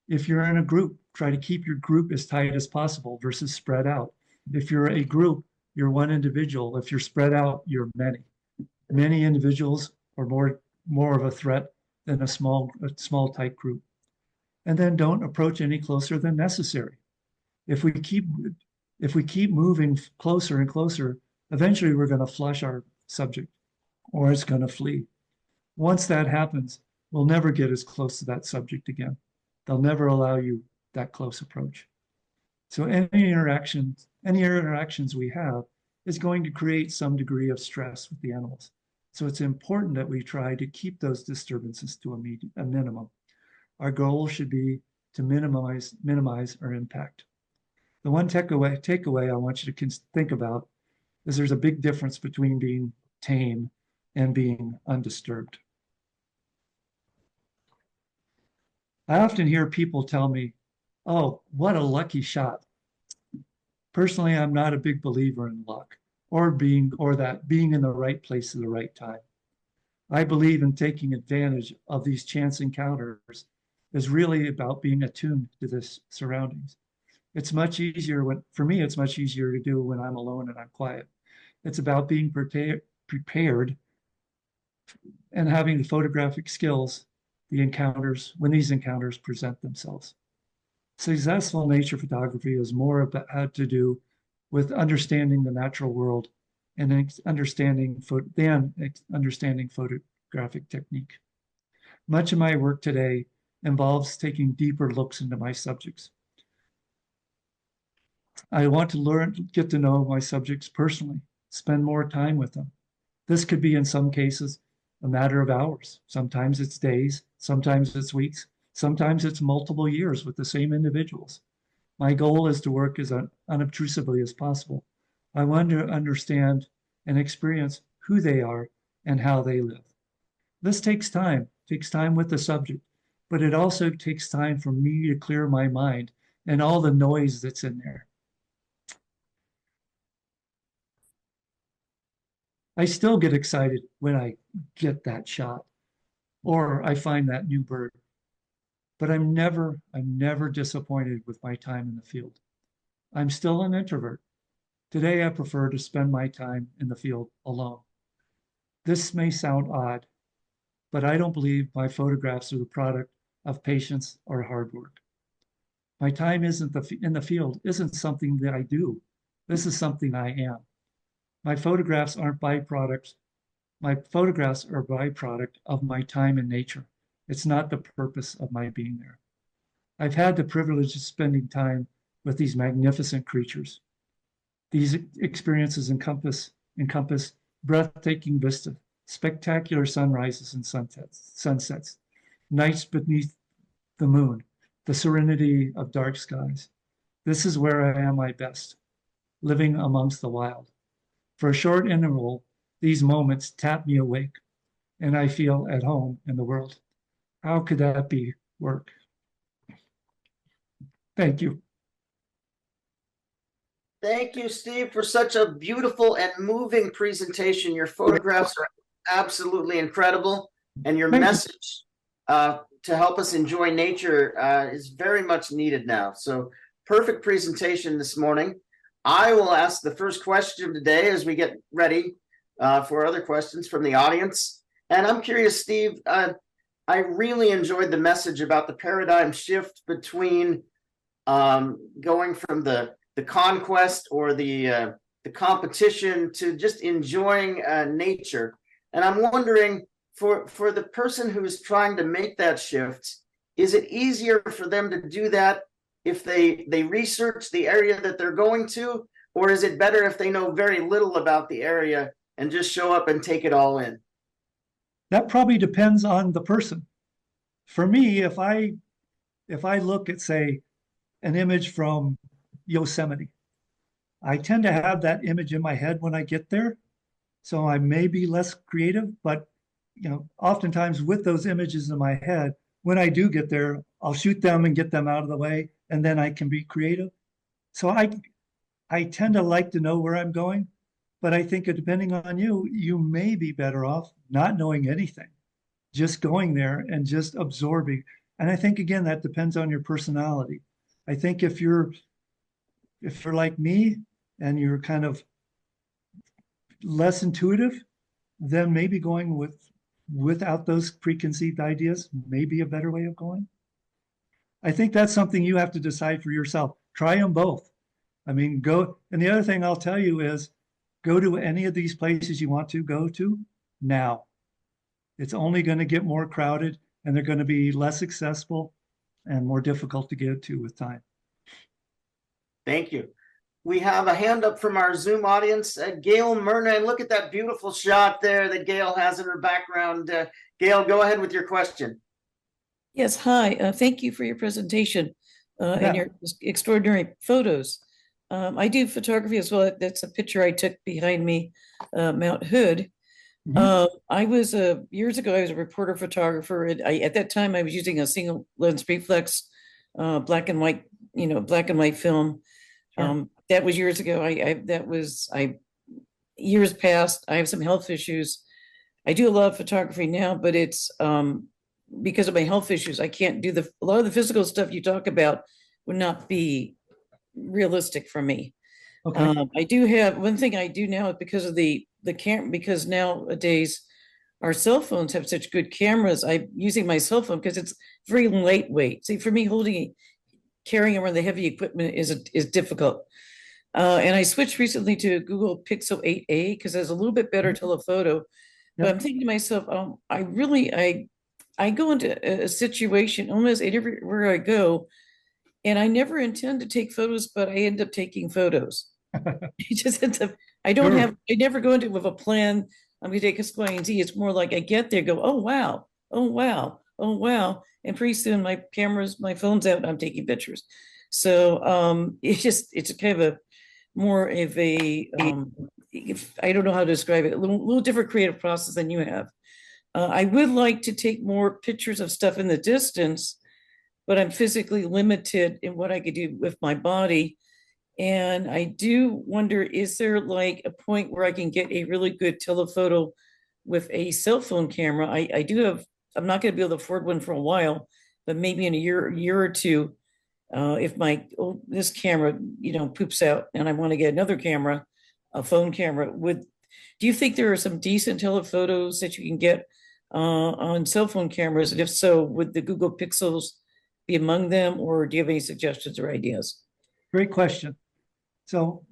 If you're in a group, try to keep your group as tight as possible versus spread out. If you're a group, you're one individual. If you're spread out, you're many. Many individuals are more of a threat than a small tight group. And then don't approach any closer than necessary. If we keep moving closer and closer, eventually we're going to flush our subject, or it's going to flee. Once that happens, we'll never get as close to that subject again. They'll never allow you that close approach. So any interactions we have is going to create some degree of stress with the animals. So it's important that we try to keep those disturbances to a minimum. Our goal should be to minimize our impact. The one takeaway I want you to think about is there's a big difference between being tame and being undisturbed. I often hear people tell me, "Oh, what a lucky shot." Personally, I'm not a big believer in luck or being in the right place at the right time. I believe in taking advantage of these chance encounters is really about being attuned to this surroundings. It's much easier for me, it's much easier to do when I'm alone and I'm quiet. It's about being prepared and having the photographic skills when these encounters present themselves. Successful nature photography is more about to do with understanding the natural world and understanding photographic technique. Much of my work today involves taking deeper looks into my subjects. I want to get to know my subjects personally, spend more time with them. This could be, in some cases, a matter of hours. Sometimes it's days, sometimes it's weeks, sometimes it's multiple years with the same individuals. My goal is to work as unobtrusively as possible. I want to understand and experience who they are and how they live. This takes time with the subject, but it also takes time for me to clear my mind and all the noise that's in there. I still get excited when I get that shot or I find that new bird. But I'm never disappointed with my time in the field. I'm still an introvert. Today, I prefer to spend my time in the field alone. This may sound odd, but I don't believe my photographs are the product of patience or hard work. My time in the field isn't something that I do. This is something I am. My photographs aren't byproducts. My photographs are a byproduct of my time in nature. It's not the purpose of my being there. I've had the privilege of spending time with these magnificent creatures. These experiences encompass breathtaking vista, spectacular sunrises and sunsets, nights beneath the moon, the serenity of dark skies. This is where I am my best, living amongst the wild. For a short interval, these moments tap me awake, and I feel at home in the world. How could that be work? Thank you. Thank you, Steve, for such a beautiful and moving presentation. Your photographs are absolutely incredible, and your Thank you. message to help us enjoy nature is very much needed now. So, perfect presentation this morning. I will ask the first question today as we get ready for other questions from the audience. And I'm curious, Steve, I really enjoyed the message about the paradigm shift between going from the conquest or the competition to just enjoying nature. And I'm wondering, for the person who's trying to make that shift, is it easier for them to do that if they research the area that they're going to, or is it better if they know very little about the area and just show up and take it all in? That probably depends on the person. For me, if I look at, say, an image from Yosemite, I tend to have that image in my head when I get there. So I may be less creative, but oftentimes with those images in my head, when I do get there, I'll shoot them and get them out of the way, and then I can be creative. So I tend to like to know where I'm going, but I think depending on you, you may be better off not knowing anything, just going there and just absorbing. And I think, again, that depends on your personality. I think if you're like me and you're kind of less intuitive, then maybe going without those preconceived ideas may be a better way of going. I think that's something you have to decide for yourself. Try them both. I mean, go. And the other thing I'll tell you is go to any of these places you want to go to now. It's only going to get more crowded, and they're going to be less accessible and more difficult to get to with time. Thank you. We have a hand up from our Zoom audience. Gail Myrna, look at that beautiful shot there that Gail has in her background. Gail, go ahead with your question. Yes, hi. Thank you for your presentation and your extraordinary photos. I do photography as well. That's a picture I took behind me, Mount Hood. I was years ago, I was a reporter photographer. And at that time, I was using a single lens reflex, black and white film. Sure. That was years ago. Years past. I have some health issues. I do a lot of photography now, but it's because of my health issues, I can't do a lot of the physical stuff you talk about would not be realistic for me. Okay. I do have one thing I do now because of the camera, because nowadays our cell phones have such good cameras. I'm using my cell phone because it's very lightweight. See, for me, carrying around the heavy equipment is difficult. And I switched recently to Google Pixel 8a because it has a little bit better telephoto. Yep. But I'm thinking to myself, I go into a situation almost everywhere I go, and I never intend to take photos, but I end up taking photos. It just ends up, I never go into it with a plan. I'm going to take a Y and Z. It's more like I get there, go, oh, wow, oh, wow, oh, wow. And pretty soon my phone's out and I'm taking pictures. So it's kind of more of a, I don't know how to describe it, a little different creative process than you have. I would like to take more pictures of stuff in the distance, but I'm physically limited in what I could do with my body. And I do wonder, is there like a point where I can get a really good telephoto with a cell phone camera? I'm not going to be able to afford one for a while, but maybe in a year or two, if this camera, poops out and I want to get another camera, a phone camera, do you think there are some decent telephotos that you can get on cell phone cameras? And if so, would the Google Pixels be among them, or do you have any suggestions or ideas? Great question. So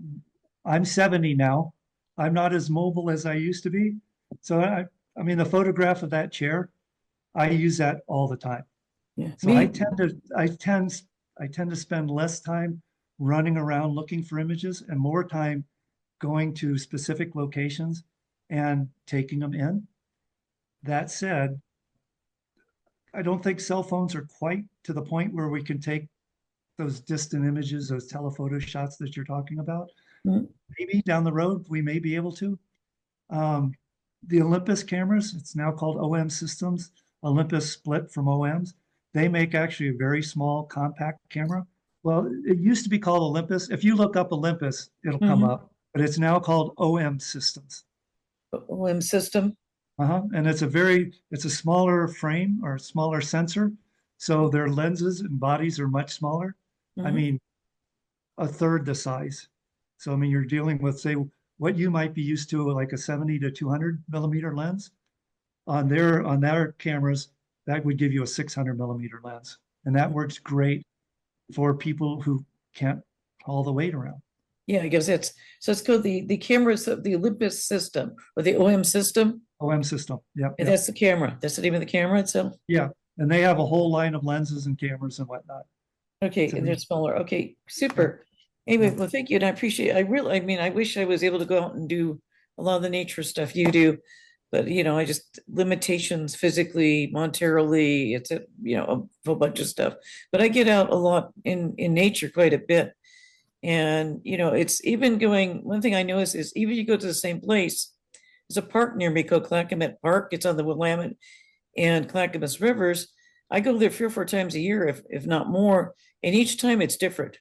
I'm 70 now. I'm not as mobile as I used to be. So I mean, the photograph of that chair, I use that all the time. Yeah. So I tend to spend less time running around looking for images and more time going to specific locations and taking them in. That said, I don't think cell phones are quite to the point where we can take those distant images, those telephoto shots that you're talking about. Mm-hmm. Maybe down the road, we may be able to. The Olympus cameras, it's now called OM Systems. Olympus split from OMs. They make actually a very small compact camera Well, it used to be called Olympus. If you look up Olympus, it'll come Mhm. up, but it's now called OM Systems. OM system. And it's a smaller frame or a smaller sensor. So their lenses and bodies are much smaller. I Mhm. mean, a third the size. So, I mean, you're dealing with, say, what you might be used to, like a 70 to 200 millimeter lens. On their cameras, that would give you a 600 millimeter lens. And that works great for people who can't haul the weight around. Yeah, I guess it's called the cameras of the Olympus system or the OM system. OM system. Yep. And Yep. that's the camera. That's the name of the camera itself. Yeah. And they have a whole line of lenses and cameras and whatnot. Okay, So and they're smaller. Okay, super. Anyway, well, thank you, and I appreciate. I mean, I wish I was able to go out and do a lot of the nature stuff you do, but I just limitations physically, monetarily. It's a whole bunch of stuff. But I get out a lot in nature quite a bit, and it's even going. One thing I notice is even if you go to the same place. There's a park near me called Clackamas Park. It's on the Willamette and Clackamas rivers. I go there 3 or 4 times a year, if not more, and each time it's different.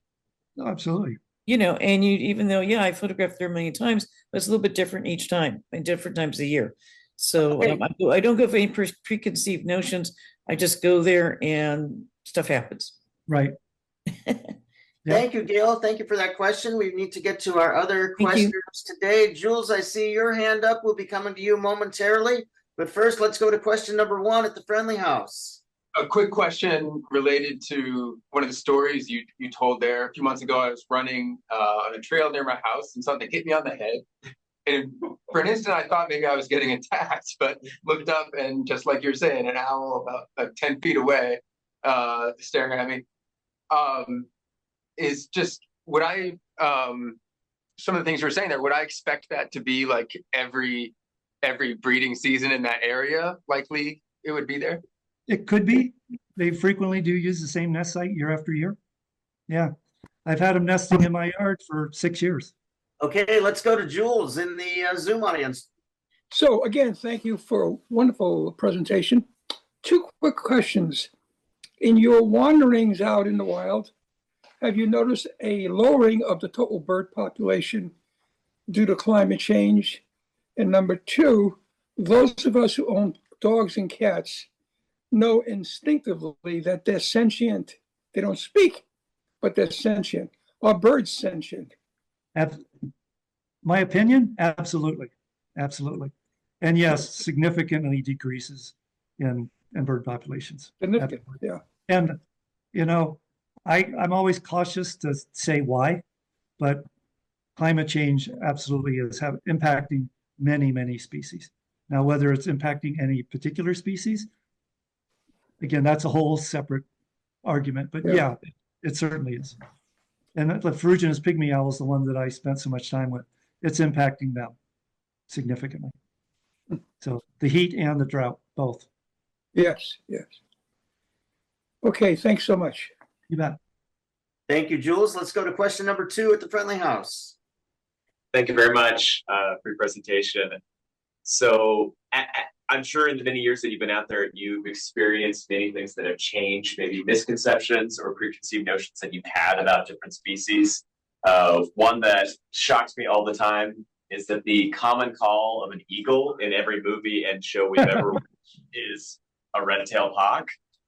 Oh, absolutely. And you even though I photographed there a million times, but it's a little bit different each time and different times a year. So Okay. I don't go for any preconceived notions. I just go there and stuff happens. Right. Thank you, Gail. Thank you for that question. We need to get to our other Thank you. questions today. Jules, I see your hand up. We'll be coming to you momentarily. But first, let's go to question number 1 at the Friendly House. A quick question related to one of the stories you told there. A few months ago, I was running on a trail near my house and something hit me on the head. And for an instant, I thought maybe I was getting attacked, but looked up and just like you're saying, an owl about like 10 feet away staring at me. Is just, would I, some of the things you were saying there, would I expect that to be like every breeding season in that area? Likely it would be there? It could be. They frequently do use the same nest site year after year. Yeah. I've had them nesting in my yard for 6 years. Okay, let's go to Jules in the Zoom audience. So again, thank you for a wonderful presentation. 2 quick questions. In your wanderings out in the wild, have you noticed a lowering of the total bird population due to climate change? And number 2, those of us who own dogs and cats know instinctively that they're sentient. They don't speak, but they're sentient. Are birds sentient? My opinion, absolutely. Absolutely. And yes, significantly decreases in bird populations. Significant, yeah. And, I'm always cautious to say why, but climate change absolutely is impacting many, many species. Now, whether it's impacting any particular species, again, that's a whole separate argument, but yeah, it certainly is. And the ferruginous pygmy owl is the one that I spent so much time with. It's impacting them significantly. So the heat and the drought, both. Yes, yes. Okay, thanks so much. You bet. Thank you, Jules. Let's go to question number 2 at the Friendly House. Thank you very much for your presentation. So I'm sure in the many years that you've been out there, you've experienced many things that have changed, maybe misconceptions or preconceived notions that you've had about different species. One that shocks me all the time is that the common call of an eagle in every movie and show we've ever watched is a red-tailed hawk.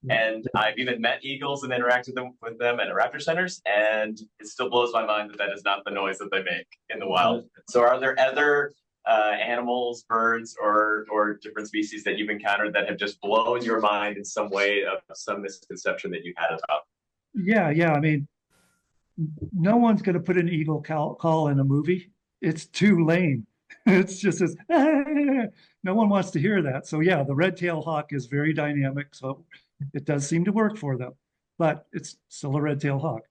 And I've even met eagles and interacted with them at raptor centers, and it still blows my mind that that is not the noise that they make in the wild. So are there other animals, birds, or different species that you've encountered that have just blown your mind in some way of some misconception that you had about? Yeah. I mean, no one's going to put an eagle call in a movie. It's too lame. It's just this, no one wants to hear that. So yeah, the red-tailed hawk is very dynamic. So it does seem to work for them, but it's still a red-tailed hawk.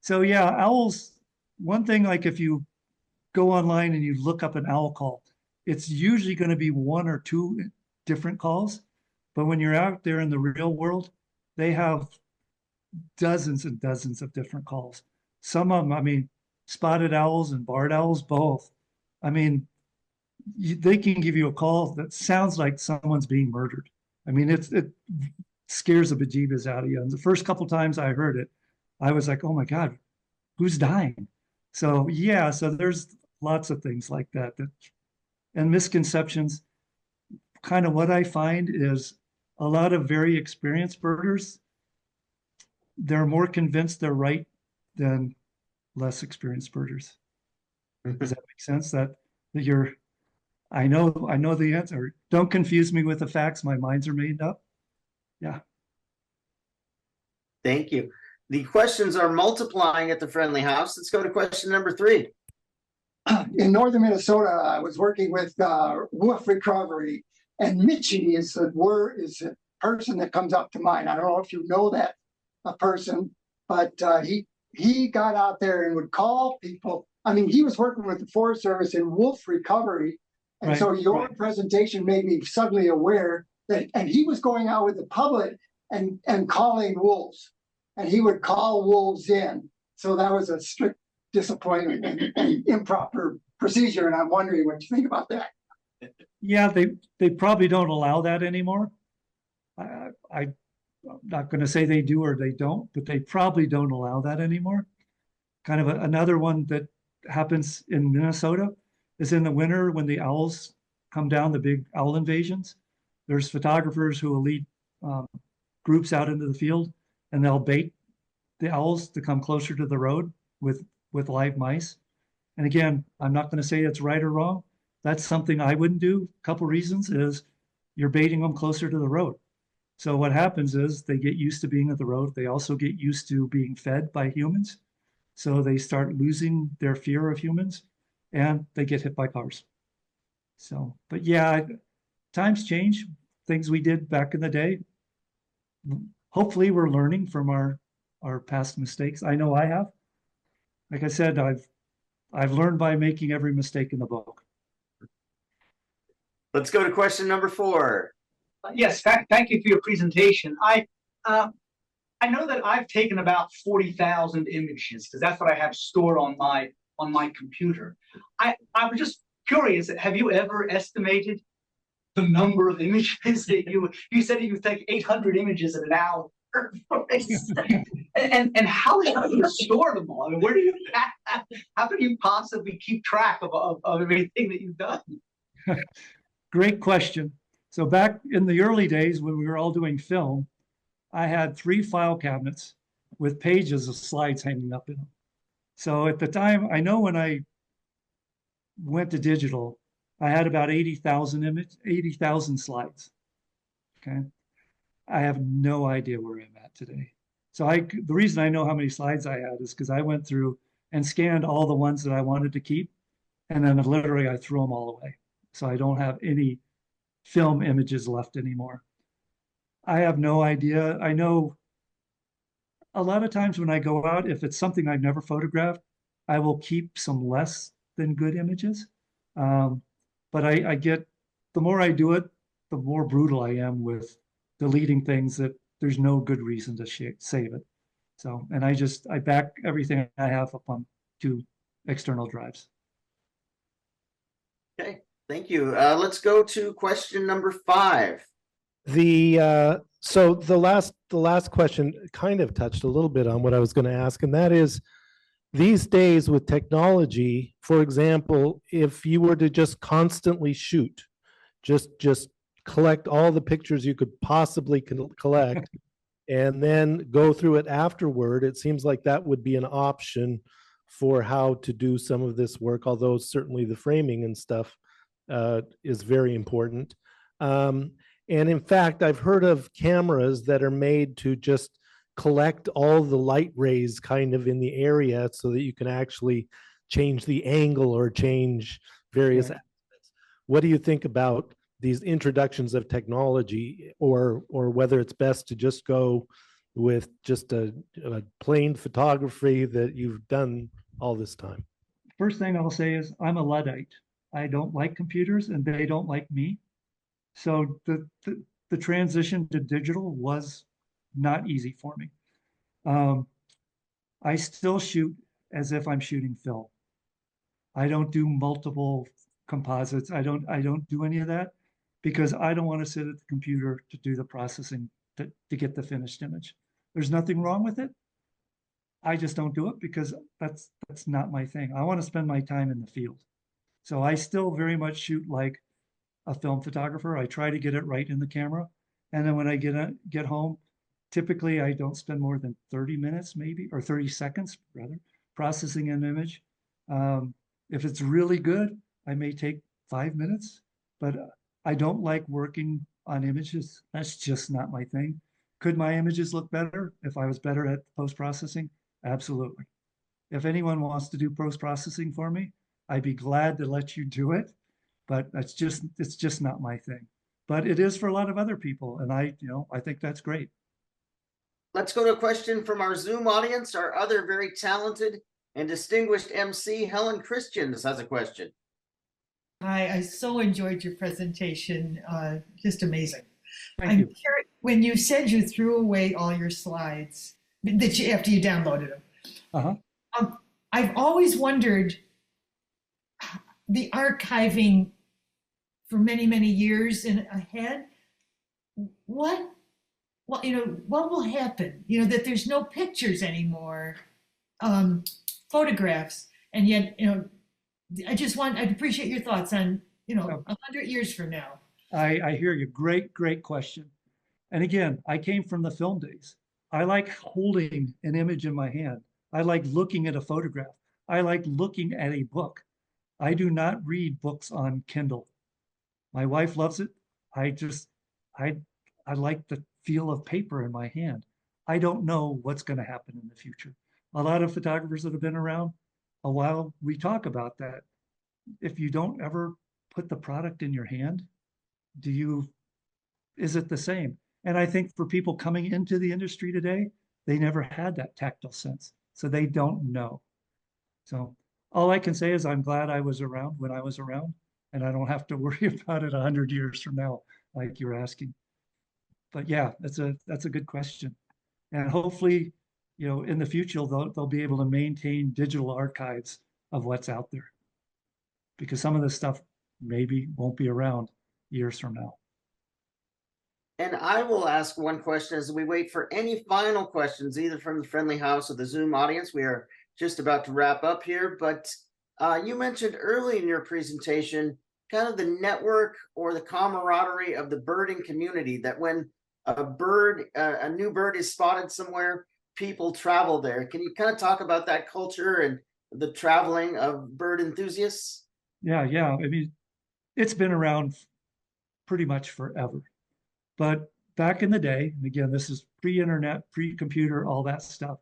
So yeah, owls, one thing, like if you go online and you look up an owl call, it's usually going to be 1 or 2 different calls. But when you're out there in the real world, they have dozens and dozens of different calls. Some of them, I mean, spotted owls and barred owls, both. I mean, they can give you a call that sounds like someone's being murdered. I mean, it scares the bejeebus out of you. And the first couple times I heard it, I was like, oh my God, who's dying? So yeah, so there's lots of things like that, and misconceptions. Kind of what I find is a lot of very experienced birders, they're more convinced they're right than less experienced birders. Does that make sense? That you're, I know the answer. Don't confuse me with the facts. My minds are made up. Yeah. Thank you. The questions are multiplying at the Friendly House. Let's go to question number 3. In northern Minnesota, I was working with wolf recovery, and Mitchie is a person that comes up to mind. I don't know if you know that person, but he got out there and would call people. I mean, he was working with the Forest Service in wolf recovery, and Right, so your presentation made me suddenly aware that, and he was going out with the public and calling wolves, and he would call wolves in. So that was a strict disappointment and improper procedure, and I'm wondering what you think about that. Yeah, they probably don't allow that anymore. I'm not going to say they do or they don't, but they probably don't allow that anymore. Kind of another one that happens in Minnesota is in the winter when the owls come down, the big owl invasions. There's photographers who will lead groups out into the field, and they'll bait the owls to come closer to the road with live mice. And again, I'm not going to say it's right or wrong. That's something I wouldn't do. A couple reasons is you're baiting them closer to the road. So what happens is they get used to being at the road. They also get used to being fed by humans. So they start losing their fear of humans and they get hit by cars. So, but yeah, times change. Things we did back in the day. Hopefully we're learning from our past mistakes. I know I have. Like I said, I've learned by making every mistake in the book. Let's go to question number 4. Yes, thank you for your presentation. I know that I've taken about 40,000 images because that's what I have stored on my computer. I was just curious, have you ever estimated the number of images that you said you take 800 images in an hour? and how do you store them all? I mean, where do you how can you possibly keep track of everything that you've done? Great question. So back in the early days when we were all doing film, I had 3 file cabinets with pages of slides hanging up in them. So at the time, I know when I went to digital, I had about 80,000 slides. Okay. I have no idea where I'm at today. So the reason I know how many slides I had is because I went through and scanned all the ones that I wanted to keep. And then literally I threw them all away. So I don't have any film images left anymore. I have no idea. I know a lot of times when I go out, if it's something I've never photographed, I will keep some less than good images. But I get, the more I do it, the more brutal I am with deleting things that there's no good reason to save it. So, and I back everything I have up on 2 external drives. Okay, thank you. Let's go to question number 5. So the last question kind of touched a little bit on what I was going to ask, and that is, these days with technology, for example, if you were to just constantly shoot, just collect all the pictures you could possibly collect and then go through it afterward, it seems like that would be an option for how to do some of this work, although certainly the framing and stuff is very important. And in fact, I've heard of cameras that are made to just collect all the light rays kind of in the area so that you can actually change the angle or change various aspects. What do you think about these introductions of technology, or whether it's best to just go with just a plain photography that you've done all this time? First thing I'll say is I'm a Luddite. I don't like computers and they don't like me. So the transition to digital was not easy for me. I still shoot as if I'm shooting film. I don't do multiple composites. I don't do any of that because I don't want to sit at the computer to do the processing to get the finished image. There's nothing wrong with it. I just don't do it because that's not my thing. I want to spend my time in the field. So I still very much shoot like a film photographer. I try to get it right in the camera. And then when I get home, typically I don't spend more than 30 minutes maybe, or 30 seconds rather, processing an image. If it's really good, I may take 5 minutes, but I don't like working on images. That's just not my thing. Could my images look better if I was better at post-processing? Absolutely. If anyone wants to do post-processing for me, I'd be glad to let you do it, but it's just not my thing. But it is for a lot of other people, and I think that's great. Let's go to a question from our Zoom audience. Our other very talented and distinguished MC, Helen Christians, has a question. Hi, I so enjoyed your presentation. Just amazing. Thank you. When you said you threw away all your slides after you downloaded them, I've always wondered the archiving for many, many years ahead. What will happen? That there's no pictures anymore, photographs, and yet, I'd appreciate your thoughts on, 100 years from now. I hear you. Great question. And again, I came from the film days. I like holding an image in my hand. I like looking at a photograph. I like looking at a book. I do not read books on Kindle. My wife loves it. I like the feel of paper in my hand. I don't know what's going to happen in the future. A lot of photographers that have been around a while, we talk about that. If you don't ever put the product in your hand, is it the same? And I think for people coming into the industry today, they never had that tactile sense. So they don't know. So all I can say is I'm glad I was around when I was around, and I don't have to worry about it 100 years from now, like you're asking. But yeah, that's a good question. And hopefully, in the future, they'll be able to maintain digital archives of what's out there, because some of this stuff maybe won't be around years from now. And I will ask one question as we wait for any final questions, either from the Friendly House or the Zoom audience. We are just about to wrap up here, but you mentioned early in your presentation kind of the network or the camaraderie of the birding community, that when a new bird is spotted somewhere, people travel there. Can you kind of talk about that culture and the traveling of bird enthusiasts? Yeah. I mean, it's been around pretty much forever. But back in the day, and again, this is pre-internet, pre-computer, all that stuff.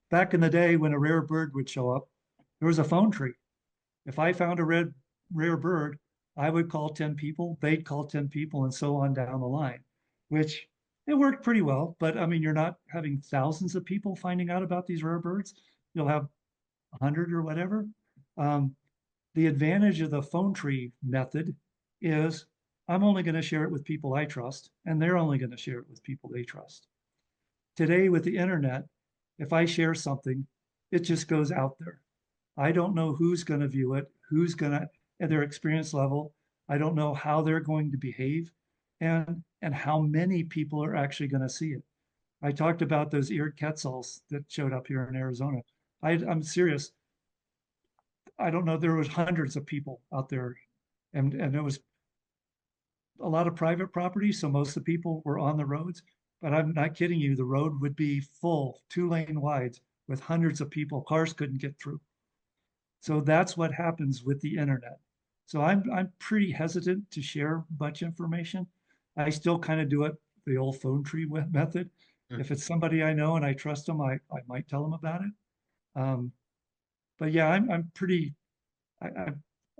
Back in the day, when a rare bird would show up, there was a phone tree. If I found a rare bird, I would call 10 people, they'd call 10 people, and so on down the line, which it worked pretty well. But I mean, you're not having thousands of people finding out about these rare birds. You'll have 100 or whatever. The advantage of the phone tree method is I'm only going to share it with people I trust, and they're only going to share it with people they trust. Today with the internet, if I share something, it just goes out there. I don't know who's going to view it, who's going to, at their experience level. I don't know how they're going to behave, and how many people are actually going to see it. I talked about those eared quetzals that showed up here in Arizona. I'm serious. I don't know, there was hundreds of people out there, and it was a lot of private property, so most of the people were on the roads. But I'm not kidding you, the road would be full, 2-lane wide, with hundreds of people. Cars couldn't get through. So that's what happens with the internet. So I'm pretty hesitant to share much information. I still kind of do it the old phone tree method. If it's somebody I know and I trust them, I might tell them about it. But yeah, I'm pretty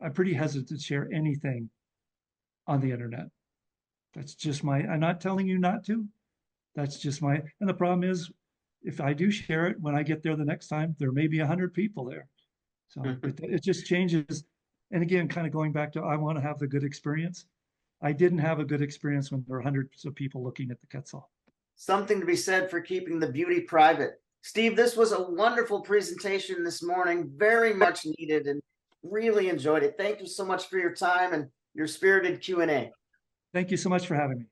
hesitant to share anything on the internet. That's just I'm not telling you not to. That's just and the problem is, if I do share it, when I get there the next time, there may be 100 people there. So it just changes. And again, kind of going back to, I want to have the good experience. I didn't have a good experience when there were hundreds of people looking at the quetzal. Something to be said for keeping the beauty private. Steve, this was a wonderful presentation this morning, very much needed, and really enjoyed it. Thank you so much for your time and your spirited Q&A. Thank you so much for having me.